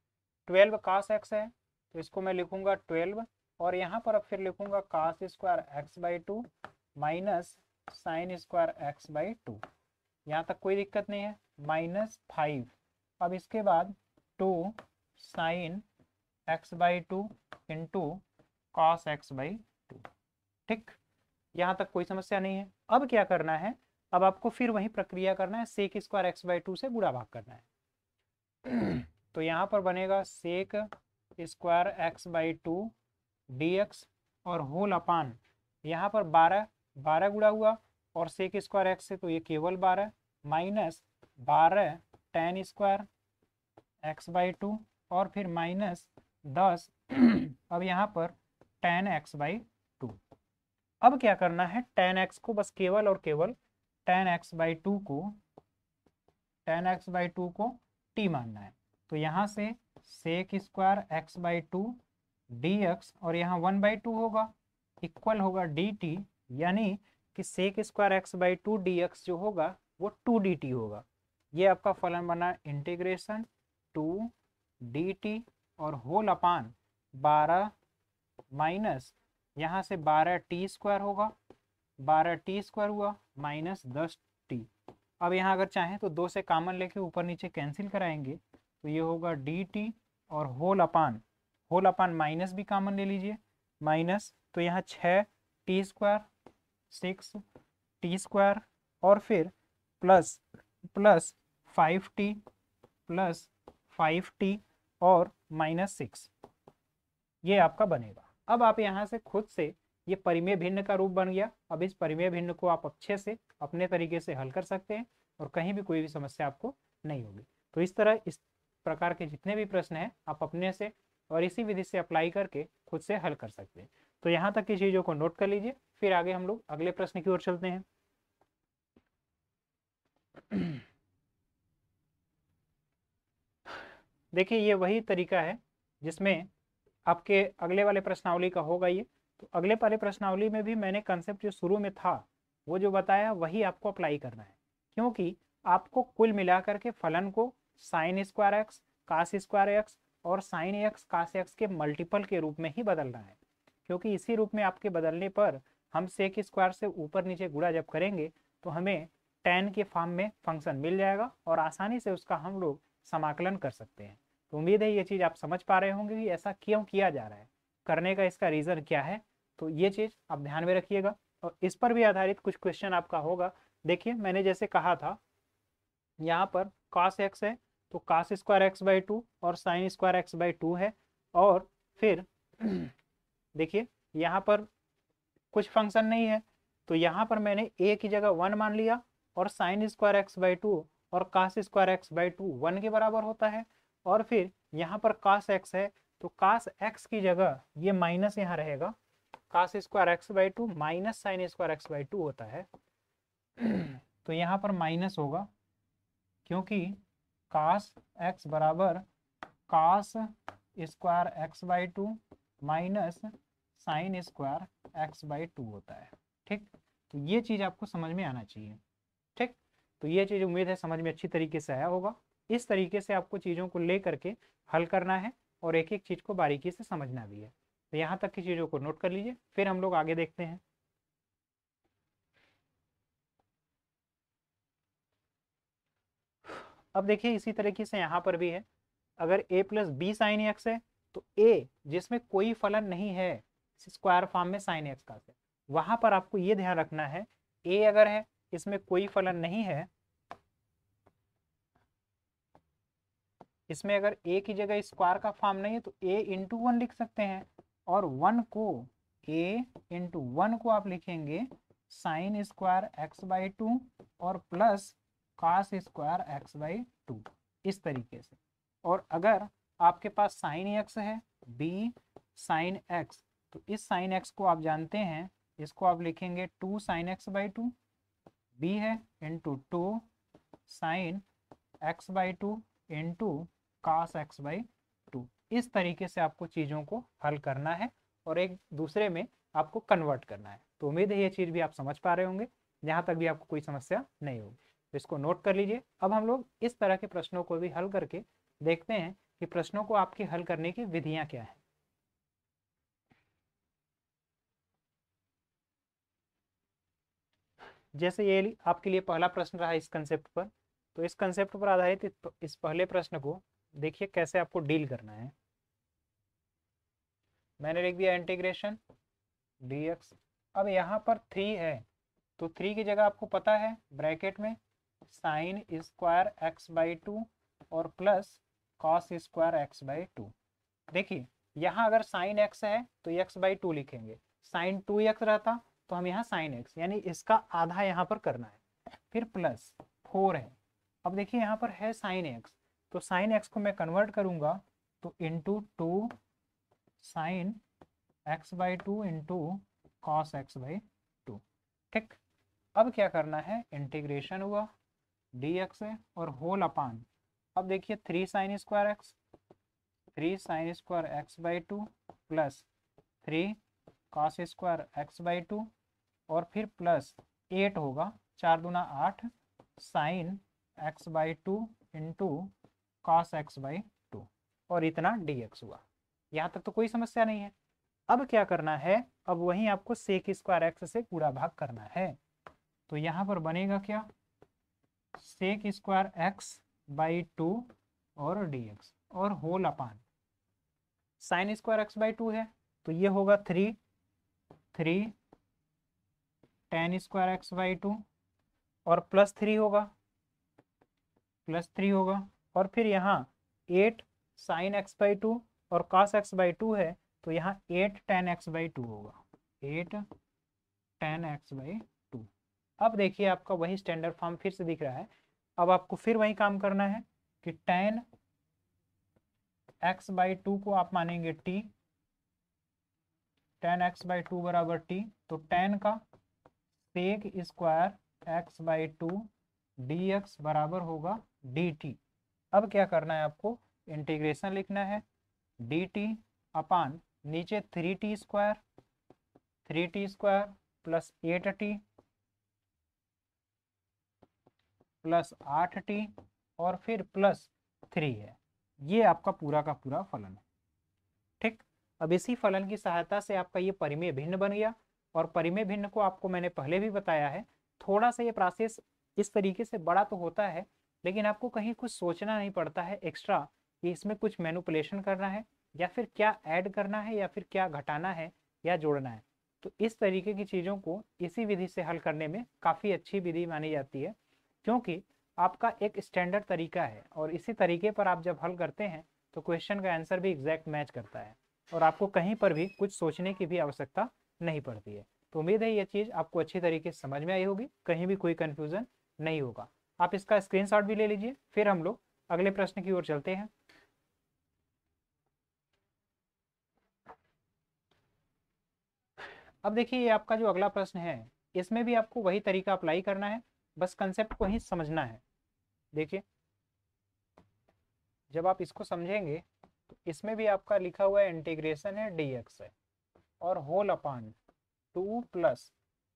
A: 12 cos x है तो इसको मैं लिखूंगा 12 और यहाँ पर अब फिर लिखूंगा cos square x/2 minus sine square x/2। यहाँ तक कोई दिक्कत नहीं है। -5 अब इसके बाद 2 sign x/2 into cos x/2। ठीक, यहाँ तक कोई समस्या नहीं है। अब क्या करना है, अब आपको फिर वही प्रक्रिया करना है, सेक स्क्वायर x/2 से गुणा भाग करना है। तो यहाँ पर बनेगा सेक स्क्वायर x/2 dx और होल अपान यहाँ पर 12 गुणा हुआ और सेक स्क्वायर एक्स से तो ये केवल 12 माइनस 12 टेन स्क्वायर x/2 और फिर माइनस 10 अब यहाँ पर टेन x/2। अब क्या करना है, टेन एक्स को बस केवल और केवल टेन x/2 को t मानना है। तो यहाँ से सेक स्क्वायर x/2 dx और यहाँ 1/2 होगा इक्वल होगा dt, यानी कि सेक स्क्वायर x/2 dx जो होगा वो 2dt होगा। ये आपका फलन बना इंटीग्रेशन 2dt और होल अपान 12 माइनस यहाँ से 12t² होगा, 12t² हुआ माइनस 10t। अब यहाँ अगर चाहें तो 2 से कॉमन लेके ऊपर नीचे कैंसिल कराएंगे तो ये होगा dt और होल अपान माइनस भी कॉमन ले लीजिए माइनस, तो यहाँ 6t² 6t² और फिर प्लस 5t प्लस 5t और माइनस 6। ये आपका बनेगा। अब आप यहाँ से खुद से, ये परिमेय भिन्न का रूप बन गया। अब इस परिमेय भिन्न को आप अच्छे से अपने तरीके से हल कर सकते हैं और कहीं भी कोई भी समस्या आपको नहीं होगी। तो इस तरह इस प्रकार के जितने भी प्रश्न हैं आप अपने से और इसी विधि से अप्लाई करके खुद से हल कर सकते हैं। तो यहाँ तक की चीज़ों को नोट कर लीजिए, फिर आगे हम लोग अगले प्रश्न की ओर चलते हैं। देखिए ये वही तरीका है जिसमें आपके अगले वाले प्रश्नावली का होगा ये। तो अगले वाले प्रश्नावली में भी मैंने कंसेप्ट जो शुरू में था वो जो बताया वही आपको अप्लाई करना है, क्योंकि आपको कुल मिलाकर के फलन को sine square x, cos square x और साइन एक्स कास एक्स के मल्टीपल के रूप में ही बदलना है, क्योंकि इसी रूप में आपके बदलने पर हम सेक स्क्वायर से ऊपर नीचे गुणा जब करेंगे तो हमें tan के फॉर्म में फंक्शन मिल जाएगा और आसानी से उसका हम लोग समाकलन कर सकते हैं। तो उम्मीद है ये चीज़ आप समझ पा रहे होंगे कि ऐसा क्यों किया जा रहा है, करने का इसका रीज़न क्या है। तो ये चीज़ आप ध्यान में रखिएगा और इस पर भी आधारित कुछ क्वेश्चन आपका होगा। देखिए मैंने जैसे कहा था यहाँ पर cos x है तो cos स्क्वायर एक्स बाई 2 और साइन स्क्वायर एक्स बाई 2 है। और फिर देखिए यहाँ पर कुछ फंक्शन नहीं है तो यहाँ पर मैंने a की जगह 1 मान लिया और साइन स्क्वायर एक्स बाई 2 और cos स्क्वायर एक्स बाई 2 1 के बराबर होता है। और फिर यहाँ पर cos x है तो cos x की जगह ये माइनस यहाँ रहेगा, cos square x by 2 minus sine square x by 2 होता है। तो यहाँ पर माइनस होगा क्योंकि cos x बराबर cos square x by 2 minus sine square x by 2 होता है। ठीक, तो ये चीज़ आपको समझ में आना चाहिए। ठीक, तो ये चीज़ उम्मीद है समझ में अच्छी तरीके से आया होगा। इस तरीके से आपको चीज़ों को ले करके हल करना है और एक एक चीज़ को बारीकी से समझना भी है। तो यहाँ तक की चीज़ों को नोट कर लीजिए, फिर हम लोग आगे देखते हैं। अब देखिए इसी तरीके से यहाँ पर भी है, अगर a plus b sine x है तो a जिसमें कोई फलन नहीं है स्क्वायर फॉर्म में साइन एक्स का से, वहां पर आपको ये ध्यान रखना है a अगर है इसमें कोई फलन नहीं है, इसमें अगर a की जगह स्क्वायर का फॉर्म नहीं है तो a इंटू 1 लिख सकते हैं और 1 को a इंटू 1 को आप लिखेंगे साइन स्क्वायर एक्स बाई 2 और plus cos square x by 2 इस तरीके से। और अगर आपके पास साइन एक्स है b साइन एक्स तो इस साइन एक्स को आप जानते हैं, इसको आप लिखेंगे 2 साइन एक्स बाई 2, b है into 2 sine x by 2 into cos x by 2। इस तरीके से आपको चीज़ों को हल करना है और एक दूसरे में आपको कन्वर्ट करना है। तो उम्मीद है ये चीज़ भी आप समझ पा रहे होंगे, यहाँ तक भी आपको कोई समस्या नहीं होगी। तो इसको नोट कर लीजिए। अब हम लोग इस तरह के प्रश्नों को भी हल करके देखते हैं कि प्रश्नों को आपके हल करने की विधियाँ क्या हैं। जैसे ये आपके लिए पहला प्रश्न रहा इस कंसेप्ट पर, तो इस कंसेप्ट पर आधारित इस पहले प्रश्न को देखिए कैसे आपको डील करना है। मैंने लिख दिया इंटीग्रेशन dx। अब यहाँ पर 3 है तो 3 की जगह आपको पता है ब्रैकेट में साइन स्क्वायर एक्स बाई 2 और plus cos square x by 2। देखिए यहाँ अगर साइन एक्स है तो एक्स बाई 2 लिखेंगे, साइन 2x रहता तो हम यहाँ साइन एक्स यानी इसका आधा यहाँ पर करना है, फिर प्लस 4 है। अब देखिए यहाँ पर है साइन एक्स तो साइन एक्स को मैं कन्वर्ट करूँगा तो into 2 sine x by 2 into cos x by 2। ठीक, अब क्या करना है, इंटीग्रेशन हुआ dx है और होल अपान, अब देखिए 3 sign square x, 3 sign square x by 2 plus 3 cos square x by 2 और फिर प्लस 8 होगा, 4 दूना 8 sign x by 2 into cos x by 2 और इतना dx हुआ। यहाँ तक तो कोई समस्या नहीं है। अब क्या करना है, अब वहीं आपको सेक स्क्वायर एक्स से गुणा भाग करना है। तो यहाँ पर बनेगा क्या, सेक स्क्वायर एक्स बाई 2 और dx और whole upon sine square x by 2 है तो ये होगा 3 tan स्क्वायर एक्स बाई 2 और प्लस 3 होगा और फिर यहाँ 8 साइन एक्स बाई 2 और कॉस एक्स बाई 2 है तो यहाँ 8 tan x/2 होगा, 8 tan x/2। अब देखिए आपका वही स्टैंडर्ड फॉर्म फिर से दिख रहा है। अब आपको फिर वही काम करना है कि tan x/2 को आप मानेंगे t, tan x/2 बराबर t, तो tan का sec स्क्वायर x/2 dx बराबर होगा dt। अब क्या करना है आपको, इंटीग्रेशन लिखना है, dt अपान नीचे 3t² plus 8t plus 8t और फिर प्लस 3 है। ये आपका पूरा का पूरा फलन है। ठीक, अब इसी फलन की सहायता से आपका ये परिमेय भिन्न बन गया। और परिमेय भिन्न को आपको मैंने पहले भी बताया है, थोड़ा सा ये प्रोसेस इस तरीके से बड़ा तो होता है, लेकिन आपको कहीं कुछ सोचना नहीं पड़ता है एक्स्ट्रा कि इसमें कुछ मैनिपुलेशन करना है या फिर क्या ऐड करना है या फिर क्या घटाना है या जोड़ना है। तो इस तरीके की चीज़ों को इसी विधि से हल करने में काफ़ी अच्छी विधि मानी जाती है, क्योंकि आपका एक स्टैंडर्ड तरीका है और इसी तरीके पर आप जब हल करते हैं तो क्वेश्चन का आंसर भी एग्जैक्ट मैच करता है और आपको कहीं पर भी कुछ सोचने की भी आवश्यकता नहीं पड़ती है। तो उम्मीद है ये चीज़ आपको अच्छी तरीके से समझ में आई होगी, कहीं भी कोई कंफ्यूजन नहीं होगा। आप इसका स्क्रीनशॉट भी ले लीजिए, फिर हम लोग अगले प्रश्न की ओर चलते हैं। अब देखिए ये आपका जो अगला प्रश्न है, इसमें भी आपको वही तरीका अप्लाई करना है, बस कंसेप्ट को ही समझना है। देखिए जब आप इसको समझेंगे तो इसमें भी आपका लिखा हुआ है इंटीग्रेशन है dx है और होल अपान 2 प्लस,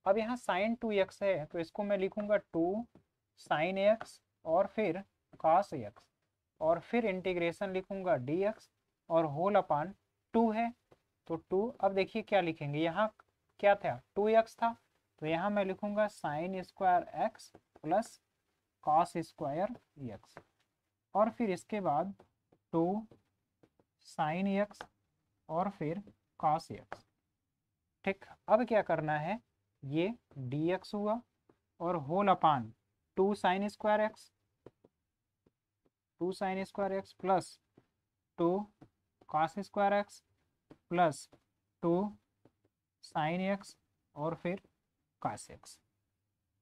A: अब यहाँ साइन 2x है तो इसको मैं लिखूंगा 2 साइन x और फिर cos x और फिर इंटीग्रेशन लिखूंगा dx और होल अपान 2 है तो 2। अब देखिए क्या लिखेंगे, यहाँ क्या था 2x था तो यहाँ मैं लिखूंगा sine square x plus cos square x और फिर इसके बाद 2 साइन x और फिर cos x। ठीक, अब क्या करना है, ये dx हुआ और whole upon 2 sine square x plus 2 cos square x plus 2 sine x और फिर cos x।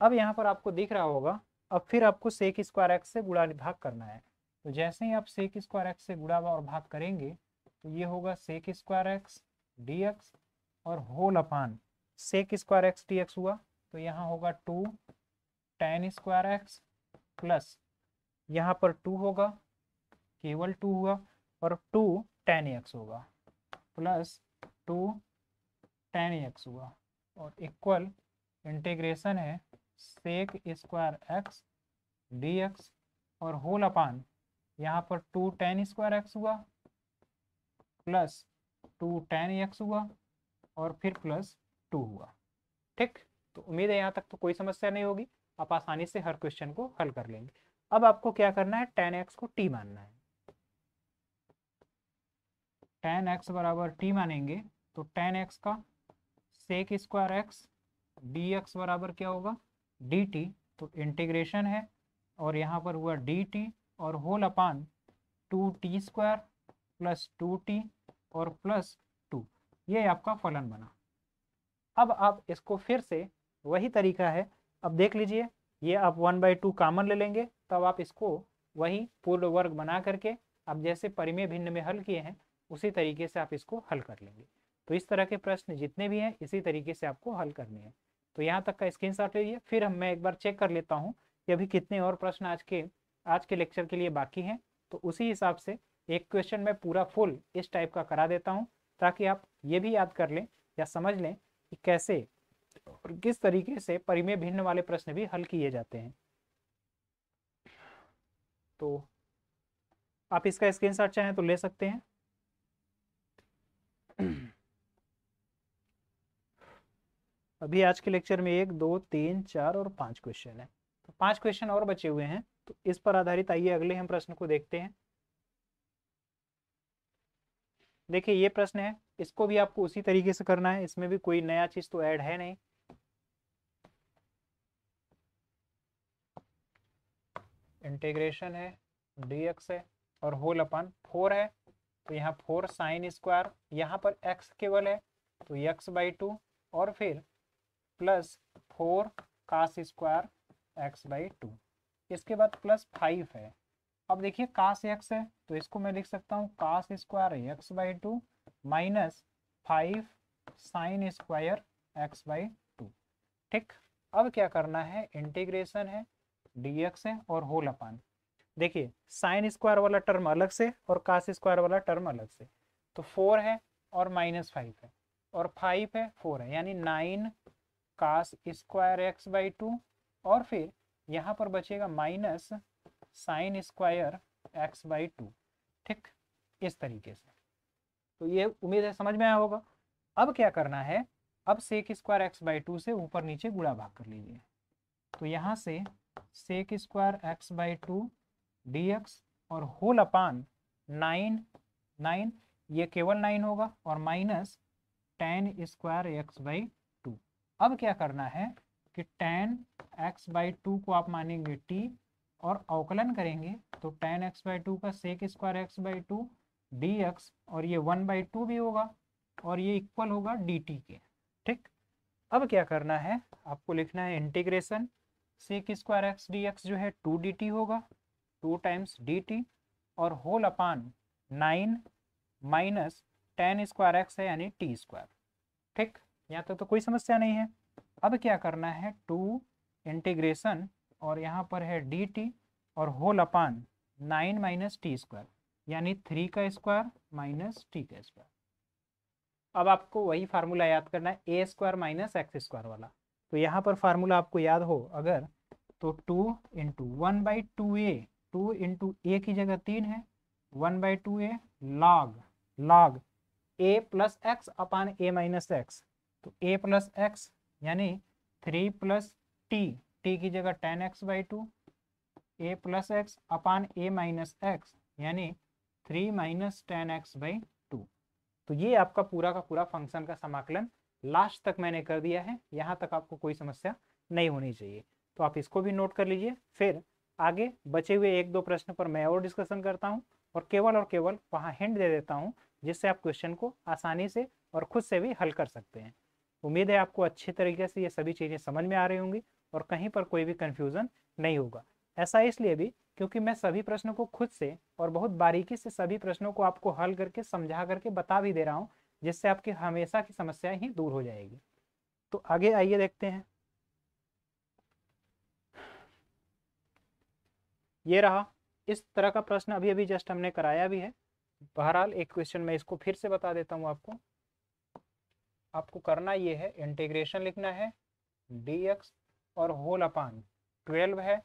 A: अब यहाँ पर आपको दिख रहा होगा, अब फिर आपको सेक स्क्वायर x से गुणा भाग करना है। तो जैसे ही आप सेक स्क्वायर x से गुणा और भाग करेंगे तो ये होगा सेक स्क्वायर x dx और whole upon sec square x dx हुआ तो यहाँ होगा 2 tan स्क्वायर x प्लस यहाँ पर 2 होगा, केवल 2 हुआ और 2 tan x होगा प्लस 2 tan x हुआ और इक्वल इंटीग्रेशन है सेक स्क्वायर x dx और होल अपान यहाँ पर 2 tan स्क्वायर x हुआ प्लस 2 tan x हुआ और फिर प्लस 2 हुआ। ठीक, तो उम्मीद है यहाँ तक तो कोई समस्या नहीं होगी, आप आसानी से हर क्वेश्चन को हल कर लेंगे। अब आपको क्या करना है, tan x को t मानना है। tan x बराबर t मानेंगे तो tan x का सेक स्क्वायर x dx बराबर क्या होगा dt, तो इंटीग्रेशन है और यहाँ पर हुआ dt और होल अपान 2t स्क्वायर प्लस 2t और प्लस 2, ये आपका फलन बना। अब आप इसको फिर से वही तरीका है, अब देख लीजिए ये आप 1/2 कॉमन ले लेंगे, तब आप इसको वही पूर्ण वर्ग बना करके आप जैसे परिमेय भिन्न में हल किए हैं उसी तरीके से आप इसको हल कर लेंगे। तो इस तरह के प्रश्न जितने भी हैं इसी तरीके से आपको हल करने हैं। तो यहाँ तक का स्क्रीनशॉट लीजिए, फिर मैं एक बार चेक कर लेता हूँ कि अभी कितने और प्रश्न आज के लेक्चर के लिए बाकी हैं। तो उसी हिसाब से एक क्वेश्चन मैं पूरा फुल इस टाइप का करा देता हूँ ताकि आप ये भी याद कर लें या समझ लें कि कैसे और किस तरीके से परिमेय भिन्न वाले प्रश्न भी हल किए जाते हैं। तो आप इसका स्क्रीनशॉट चाहें तो ले सकते हैं। अभी आज के लेक्चर में 1 2 3 4 और 5 क्वेश्चन है, तो 5 क्वेश्चन और बचे हुए हैं। तो इस पर आधारित आइए अगले हम प्रश्न को देखते हैं। देखिए ये प्रश्न है, इसको भी आपको उसी तरीके से करना है, इसमें भी कोई नया चीज तो ऐड है नहीं। इंटीग्रेशन है dx है और होल अपान 4 है तो यहाँ 4 साइन स्क्वायर, यहाँ पर x केवल है तो x/2 और फिर प्लस 4 कास स्क्वायर x/2। इसके बाद प्लस 5 है। अब देखिए कास x है तो इसको मैं लिख सकता हूँ cos square x/2 minus 5 sine square x/2। ठीक, अब क्या करना है, इंटीग्रेशन है, dx है और होल अपान। देखिए साइन स्क्वायर वाला टर्म अलग से और कास स्क्वायर वाला टर्म अलग से, तो 4 है और -5 है और 5 है 4 है, यानी 9 कास स्क्वायर x/2 और फिर यहाँ पर बचेगा माइनस साइन स्क्वायर x/2। ठीक, इस तरीके से। तो ये उम्मीद है समझ में आया होगा। अब क्या करना है, अब सेक स्क्वायर x/2 से ऊपर नीचे गुणा भाग कर लीजिए। तो यहाँ से सेक स्क्वायर x/2 dx और होल अपान 9 ये केवल 9 होगा और माइनस टेन स्क्वायर x/2। अब क्या करना है कि टेन x/2 को आप मानेंगे t और अवकलन करेंगे तो टेन x/2 का सेक स्क्वायर x/2 dx और ये 1/2 भी होगा और ये इक्वल होगा dt के। ठीक, अब क्या करना है, आपको लिखना है integration sec square x dx जो है 2 dt होगा, 2 टाइम्स dt और whole upon 9 minus tan square x है यानी टी स्क्वायर। ठीक, यहाँ तक तो कोई समस्या नहीं है। अब क्या करना है, 2 इंटीग्रेशन और यहाँ पर है dt और whole upon 9 minus t square यानी 3 का स्क्वायर माइनस टी का स्क्वायर। अब आपको वही फार्मूला याद करना है a square minus x square वाला। तो यहाँ पर फार्मूला आपको याद हो अगर, तो 2 इंटू 1/2a, 2 इंटू ए की जगह 3 है, 1/2a log a plus x upon a minus x, तो a प्लस एक्स यानी 3 प्लस टी की जगह 10x/2, a plus x upon a minus x यानी 3 माइनस 10x/2। तो ये आपका पूरा का पूरा फंक्शन का समाकलन लास्ट तक मैंने कर दिया है। यहाँ तक आपको कोई समस्या नहीं होनी चाहिए, तो आप इसको भी नोट कर लीजिए। फिर आगे बचे हुए 1-2 प्रश्न पर मैं और डिस्कशन करता हूँ और केवल वहाँ हिंट दे देता हूँ जिससे आप क्वेश्चन को आसानी से और खुद से भी हल कर सकते हैं। उम्मीद है आपको अच्छे तरीके से ये सभी चीज़ें समझ में आ रही होंगी और कहीं पर कोई भी कन्फ्यूज़न नहीं होगा। ऐसा इसलिए भी क्योंकि मैं सभी प्रश्नों को खुद से और बहुत बारीकी से सभी प्रश्नों को आपको हल करके समझा करके बता भी दे रहा हूँ, जिससे आपकी हमेशा की समस्याएं ही दूर हो जाएगी। तो आगे आइए देखते हैं। ये रहा, इस तरह का प्रश्न अभी अभी जस्ट हमने कराया भी है। बहरहाल एक क्वेश्चन मैं इसको फिर से बता देता हूँ आपको करना ये है, इंटीग्रेशन लिखना है dx और होल अपान 12 है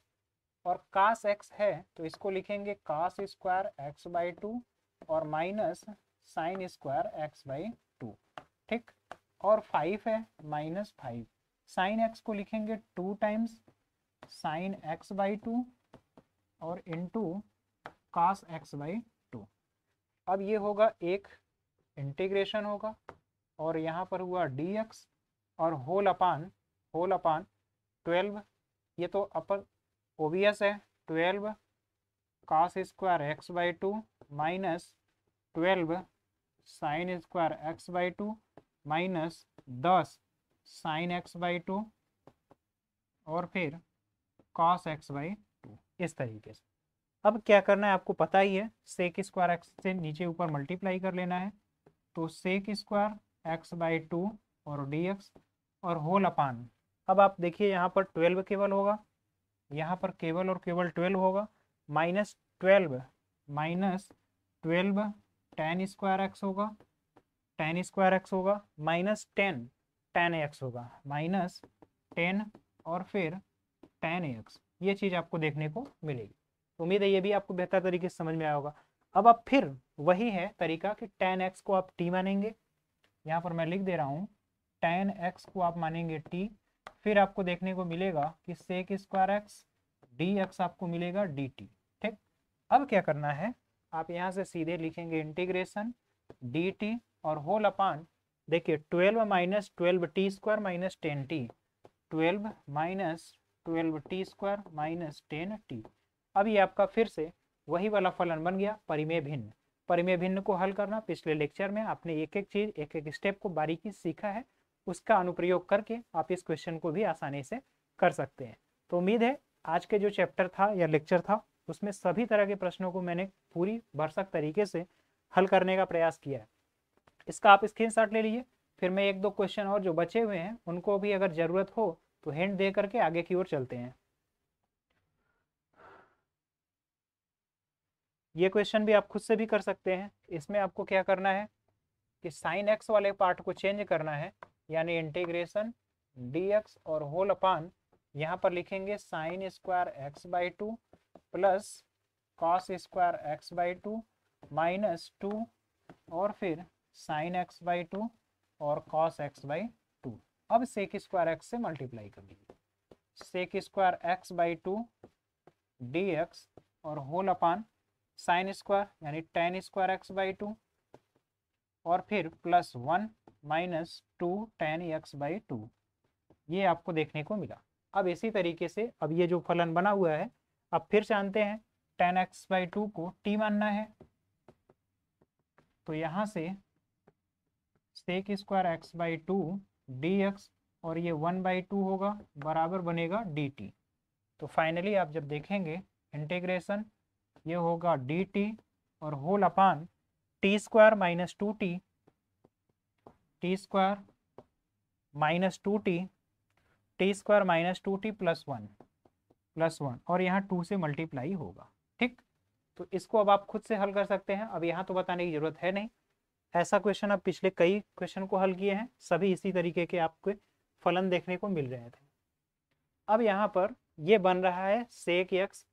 A: और कास x है तो इसको लिखेंगे कास स्क्वायर x/2 और माइनस साइन स्क्वायर x/2। ठीक, और 5 है माइनस 5, साइन x को लिखेंगे 2 टाइम्स साइन x/2 और इनटू कास x/2। अब ये होगा एक इंटीग्रेशन होगा और यहाँ पर हुआ dx और होल अपान 12, ये तो अपर ओबियस है, 12 cos square x/2 minus 12 sine square x/2 minus 10 sine x/2 और फिर कॉस x/2, इस तरीके से। अब क्या करना है आपको पता ही है, सेक स्क्वायर एक्स से नीचे ऊपर मल्टीप्लाई कर लेना है, तो सेक स्क्वायर x/2 और dx और होल अपान। अब आप देखिए यहाँ पर 12 केवल होगा, यहाँ पर केवल और केवल 12 होगा, -12 टेन स्क्वायर एक्स होगा, टेन स्क्वायर एक्स होगा माइनस 10 एक्स होगा, माइनस 10 और फिर 10 ये चीज़ आपको देखने को मिलेगी। उम्मीद है ये भी आपको बेहतर तरीके से समझ में आया होगा। अब आप फिर वही है तरीका कि 10x को आप t मानेंगे, यहाँ पर मैं लिख दे रहा हूँ 10x को आप मानेंगे t, फिर आपको देखने को मिलेगा कि सेक स्क्वायर एक्स dx आपको मिलेगा dt। ठीक, अब क्या करना है, आप यहाँ से सीधे लिखेंगे इंटीग्रेशन dt और होल अपान, देखिए 12 minus 12t square minus 10t, 12 minus 12t square minus 10t। अब ये आपका फिर से वही वाला फलन बन गया परिमेय भिन्न। परिमेय भिन्न को हल करना। पिछले लेक्चर में आपने एक एक चीज, एक एक स्टेप को बारीकी सीखा है, उसका अनुप्रयोग करके आप इस क्वेश्चन को भी आसानी से कर सकते हैं। तो उम्मीद है आज के जो चैप्टर था या लेक्चर था उसमें सभी तरह के प्रश्नों को मैंने पूरी भरसक तरीके से हल करने का प्रयास किया है। इसका आप स्क्रीनशॉट ले लीजिए, फिर मैं एक दो क्वेश्चन और जो बचे हुए हैं उनको भी अगर जरूरत हो तो हिंट दे करके आगे की ओर चलते हैं। ये क्वेश्चन भी आप खुद से भी कर सकते हैं। इसमें आपको क्या करना है कि साइन एक्स वाले पार्ट को चेंज करना है, यानी इंटीग्रेशन dx और होल अपान यहाँ पर लिखेंगे sine square x by two plus cos square x by two minus two और फिर साइन एक्स बाई टू और कॉस एक्स बाई टू। अब सेक स्क्वायर एक्स से मल्टीप्लाई कर लीजिए, sec square x by two dx और होल अपान साइन स्क्वायर यानी tan square x by two और फिर plus 1 minus two ten x by to. ये आपको देखने को मिला। अब इसी तरीके से अब ये जो फलन बना हुआ है, अब फिर जानते हैं टेन एक्स बाई टू को t मानना है, तो यहाँ से sec square x by two dx और ये 1/2 होगा बराबर बनेगा dt। तो फाइनली आप जब देखेंगे इंटीग्रेशन ये होगा dt और whole upon t square minus two t, t square minus two t, t square minus two t plus one और यहाँ 2 से मल्टीप्लाई होगा। ठीक, तो इसको अब आप खुद से हल कर सकते हैं। अब यहाँ तो बताने की जरूरत है नहीं, ऐसा क्वेश्चन आप पिछले कई क्वेश्चन को हल किए हैं, सभी इसी तरीके के आपको फलन देखने को मिल रहे थे। अब यहाँ पर ये बन रहा है sec x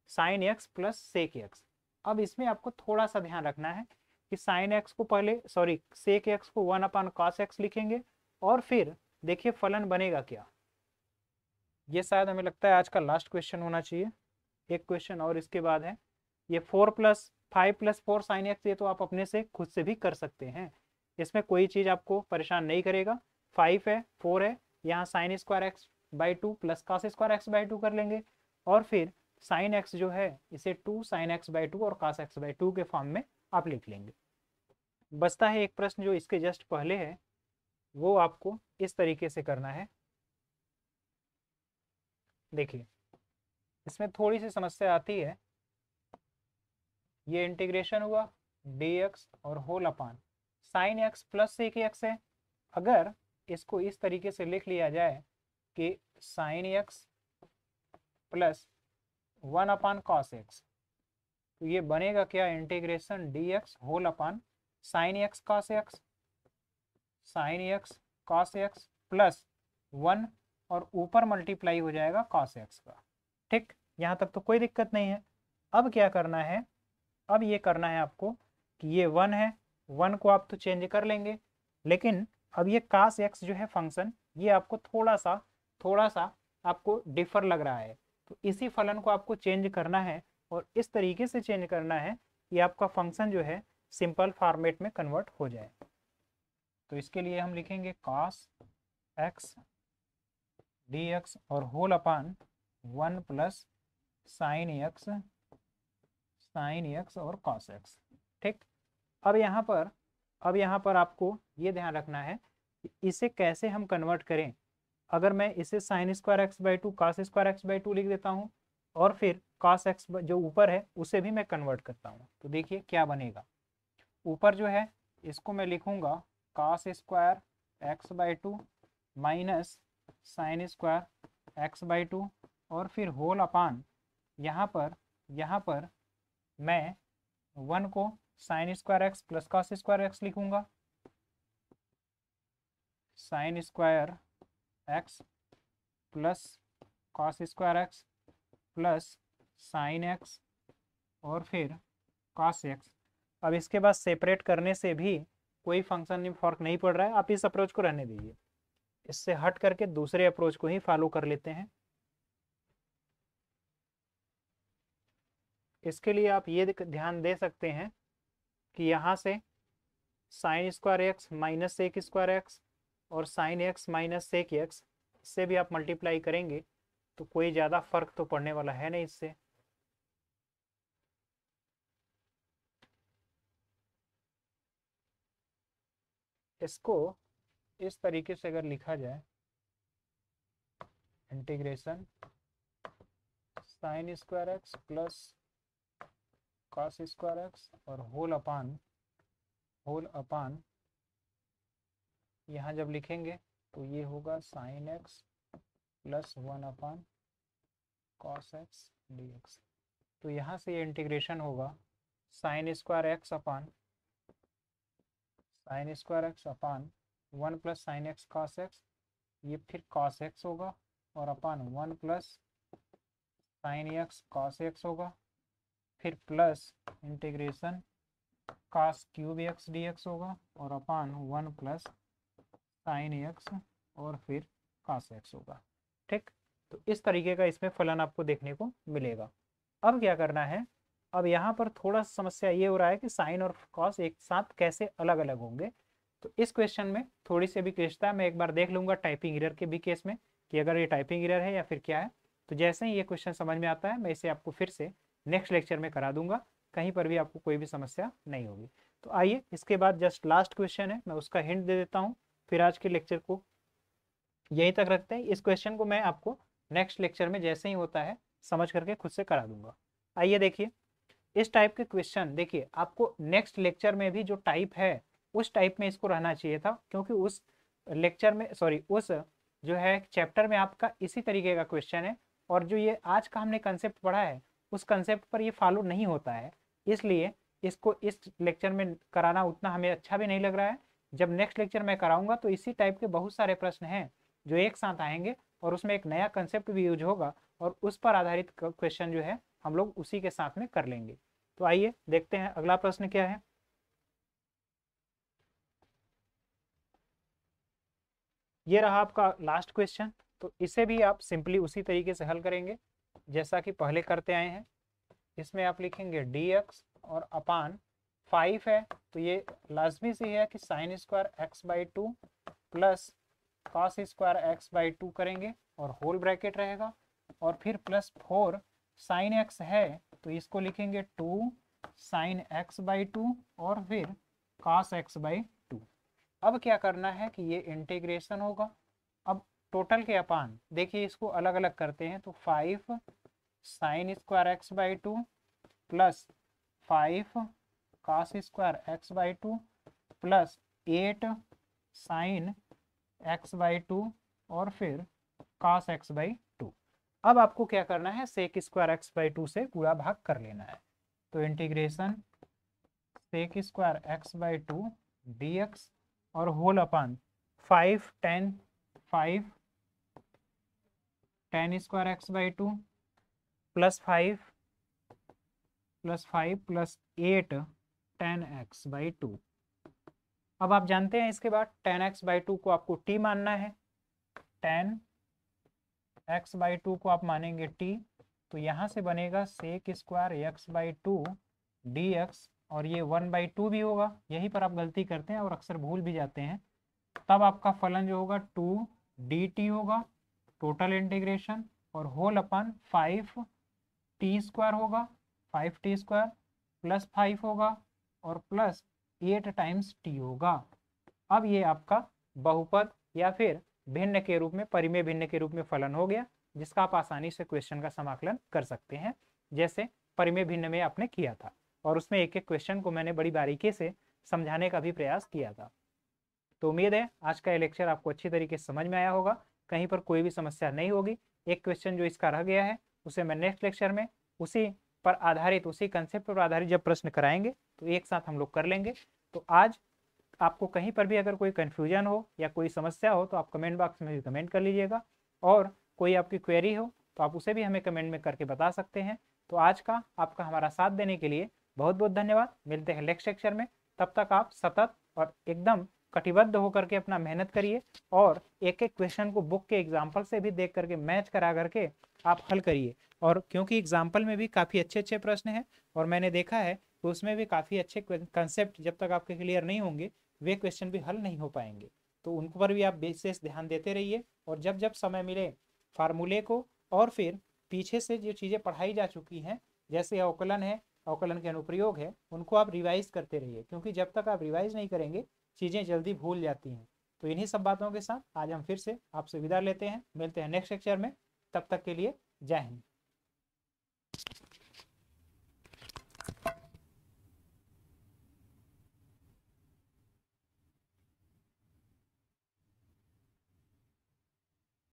A: sine x plus sec x. अब इसमें आपको थोड़ा सा ध्यान रखना है कि साइन एक्स को पहले सेक एक्स को 1 अपान कॉस एक्स लिखेंगे और फिर देखिए फलन बनेगा क्या। ये शायद हमें लगता है आज का लास्ट क्वेश्चन होना चाहिए, एक क्वेश्चन और इसके बाद है ये 4 + 5 + 4 साइन एक्स। ये तो आप अपने से खुद से भी कर सकते हैं, इसमें कोई चीज़ आपको परेशान नहीं करेगा। 5 है 4 है, यहाँ sign square x by two plus cos square x by to कर लेंगे और फिर साइन एक्स जो है इसे 2 साइन एक्स बाई टू और कॉस एक्स बाई टू के फॉर्म में आप लिख लेंगे। बचता है एक प्रश्न जो इसके जस्ट पहले है, वो आपको इस तरीके से करना है। देखिए इसमें थोड़ी सी समस्या आती है, ये इंटीग्रेशन हुआ dx और whole upon sine x plus sec x है। अगर इसको इस तरीके से लिख लिया जाए कि sine x plus 1 upon cos x, तो ये बनेगा क्या, integration dx whole upon sine x cos x, sine x cos x plus 1 और ऊपर मल्टीप्लाई हो जाएगा कॉस एक्स का। ठीक, यहाँ तक तो कोई दिक्कत नहीं है। अब क्या करना है, अब ये करना है आपको कि ये 1 है, 1 को आप तो चेंज कर लेंगे, लेकिन अब ये cos x जो है फंक्शन, ये आपको थोड़ा सा आपको डिफर लग रहा है, तो इसी फलन को आपको चेंज करना है और इस तरीके से चेंज करना है कि आपका फंक्शन जो है सिंपल फॉर्मेट में कन्वर्ट हो जाए। तो इसके लिए हम लिखेंगे cos x dx और whole upon 1 plus sine x और cos x। ठीक, अब यहाँ पर आपको ये ध्यान रखना है कि इसे कैसे हम कन्वर्ट करें। अगर मैं इसे sign square x by to cos square x by to लिख देता हूँ और फिर cos x जो ऊपर है उसे भी मैं कन्वर्ट करता हूँ, तो देखिए क्या बनेगा। ऊपर जो है इसको मैं लिखूंगा cos square x by two minus sine square x by two और फिर होल अपान यहाँ पर मैं 1 को sine square x plus cos square x लिखूंगा, sine square x plus cos square x plus sine x और फिर कॉस एक्स। अब इसके बाद सेपरेट करने से भी कोई फंक्शन में फर्क नहीं पड़ रहा है, आप इस अप्रोच को रहने दीजिए, इससे हट करके दूसरे अप्रोच को ही फॉलो कर लेते हैं। इसके लिए आप ये ध्यान दे सकते हैं कि यहाँ से sine square x minus sec square x और sine x minus sec x, इससे भी आप मल्टीप्लाई करेंगे तो कोई ज़्यादा फर्क तो पड़ने वाला है नहीं इससे। इसको इस तरीके से अगर लिखा जाए, integration sign square x plus cos square x और होल अपान यहाँ जब लिखेंगे तो ये होगा sign x plus 1 upon cos x d x. तो यहाँ से ये इंटीग्रेशन होगा साइन स्क्वायर एक्स अपान 1 plus sine x cos x, ये फिर कॉस एक्स होगा, और अपान 1 plus sine x cos x होगा, फिर plus integration cos cube x d x होगा, और अपान 1 प्लस साइन एक्स और फिर कॉस एक्स होगा। ठीक, तो इस तरीके का इसमें फलन आपको देखने को मिलेगा। अब क्या करना है, अब यहाँ पर थोड़ा समस्या ये हो रहा है कि साइन और कॉस एक साथ कैसे अलग अलग होंगे। तो इस क्वेश्चन में थोड़ी सी भी क्लिष्टता है, मैं एक बार देख लूंगा टाइपिंग एरर के भी केस में कि अगर ये टाइपिंग एरर है या फिर क्या है। तो जैसे ही ये क्वेश्चन समझ में आता है मैं इसे आपको फिर से नेक्स्ट लेक्चर में करा दूंगा, कहीं पर भी आपको कोई भी समस्या नहीं होगी। तो आइए इसके बाद जस्ट लास्ट क्वेश्चन है, मैं उसका हिंट दे देता हूँ, फिर आज के लेक्चर को यहीं तक रखते हैं। इस क्वेश्चन को मैं आपको नेक्स्ट लेक्चर में जैसे ही होता है समझ करके खुद से करा दूंगा। आइए देखिए, इस टाइप के क्वेश्चन देखिए आपको नेक्स्ट लेक्चर में भी जो टाइप है उस टाइप में इसको रहना चाहिए था, क्योंकि उस लेक्चर में उस जो है चैप्टर में आपका इसी तरीके का क्वेश्चन है, और जो ये आज का हमने कंसेप्ट पढ़ा है उस कंसेप्ट पर ये फॉलो नहीं होता है, इसलिए इसको इस लेक्चर में कराना उतना हमें अच्छा भी नहीं लग रहा है। जब नेक्स्ट लेक्चर में कराऊंगा तो इसी टाइप के बहुत सारे प्रश्न हैं जो एक साथ आएंगे, और उसमें एक नया कंसेप्ट भी यूज होगा, और उस पर आधारित क्वेश्चन जो है हम लोग उसी के साथ में कर लेंगे। तो आइए देखते हैं अगला प्रश्न क्या है। ये रहा आपका लास्ट क्वेश्चन। तो इसे भी आप सिंपली उसी तरीके से हल करेंगे जैसा कि पहले करते आए हैं। इसमें आप लिखेंगे dx और अपान 5 है, तो ये लाजमी सी है कि sign square x by 2 plus cos square x by 2 करेंगे और होल ब्रैकेट रहेगा, और फिर प्लस 4 साइन एक्स है तो इसको लिखेंगे 2 साइन एक्स बाई 2 और फिर कॉस एक्स बाई 2। अब क्या करना है कि ये इंटीग्रेशन होगा। अब टोटल के अपान देखिए इसको अलग अलग करते हैं, तो 5 sine square x by 2 plus 5 cos square x by 2 plus 8 sign x by 2 और फिर कॉस एक्स बाई 2। अब आपको क्या करना है, सेक स्क्वायर एक्स बाई 2 से पूरा भाग कर लेना है। तो integration sec square x by 2 dx और whole upon 5 tan square x by 2 plus 5 plus 8 tan x by 2। अब आप जानते हैं इसके बाद tan x बाई 2 को आपको t मानना है, tan x बाई 2 को आप मानेंगे t, तो यहाँ से बनेगा sec square x by 2 dx, और ये 1/2 भी होगा। यहीं पर आप गलती करते हैं और अक्सर भूल भी जाते हैं। तब आपका फलन जो होगा 2 dt होगा टोटल इंटीग्रेशन, और होल अपन 5 टी स्क्वायर होगा, 5 टी स्क्वायर प्लस 5 होगा और प्लस 8 टाइम्स टी होगा। अब ये आपका बहुपद या फिर भिन्न के रूप में, परिमेय भिन्न के रूप में फलन हो गया, जिसका आप आसानी से क्वेश्चन का समाकलन कर सकते हैं, जैसे परिमेय भिन्न में आपने किया था, और उसमें एक एक क्वेश्चन को मैंने बड़ी बारीकी से समझाने का भी प्रयास किया था। तो उम्मीद है आज का ये लेक्चर आपको अच्छी तरीके से समझ में आया होगा, कहीं पर कोई भी समस्या नहीं होगी। एक क्वेश्चन जो इसका रह गया है उसे मैं नेक्स्ट लेक्चर में उसी पर आधारित, उसी कंसेप्ट पर आधारित जब प्रश्न कराएंगे तो एक साथ हम लोग कर लेंगे। तो आज आपको कहीं पर भी अगर कोई कन्फ्यूजन हो या कोई समस्या हो तो आप कमेंट बॉक्स में भी कमेंट कर लीजिएगा, और कोई आपकी क्वेरी हो तो आप उसे भी हमें कमेंट में करके बता सकते हैं। तो आज का आपका हमारा साथ देने के लिए बहुत बहुत धन्यवाद। मिलते हैं नेक्स्ट लेक्चर में, तब तक आप सतत और एकदम कटिबद्ध होकर के अपना मेहनत करिए, और एक एक क्वेश्चन को बुक के एग्जाम्पल से भी देख करके मैच करा करके आप हल करिए। और क्योंकि एग्जाम्पल में भी काफ़ी अच्छे अच्छे प्रश्न हैं, और मैंने देखा है तो उसमें भी काफ़ी अच्छे कंसेप्ट जब तक आपके क्लियर नहीं होंगे वे क्वेश्चन भी हल नहीं हो पाएंगे। तो उन पर भी आप विशेष ध्यान देते रहिए, और जब जब समय मिले फार्मूले को और फिर पीछे से जो चीज़ें पढ़ाई जा चुकी हैं जैसे अवकलन है, अवकलन के अनुप्रयोग है, उनको आप रिवाइज करते रहिए, क्योंकि जब तक आप रिवाइज नहीं करेंगे चीज़ें जल्दी भूल जाती हैं। तो इन्हीं सब बातों के साथ आज हम फिर से आपसे विदा लेते हैं, मिलते हैं नेक्स्ट लेक्चर में। तब तक के लिए जय हिंद।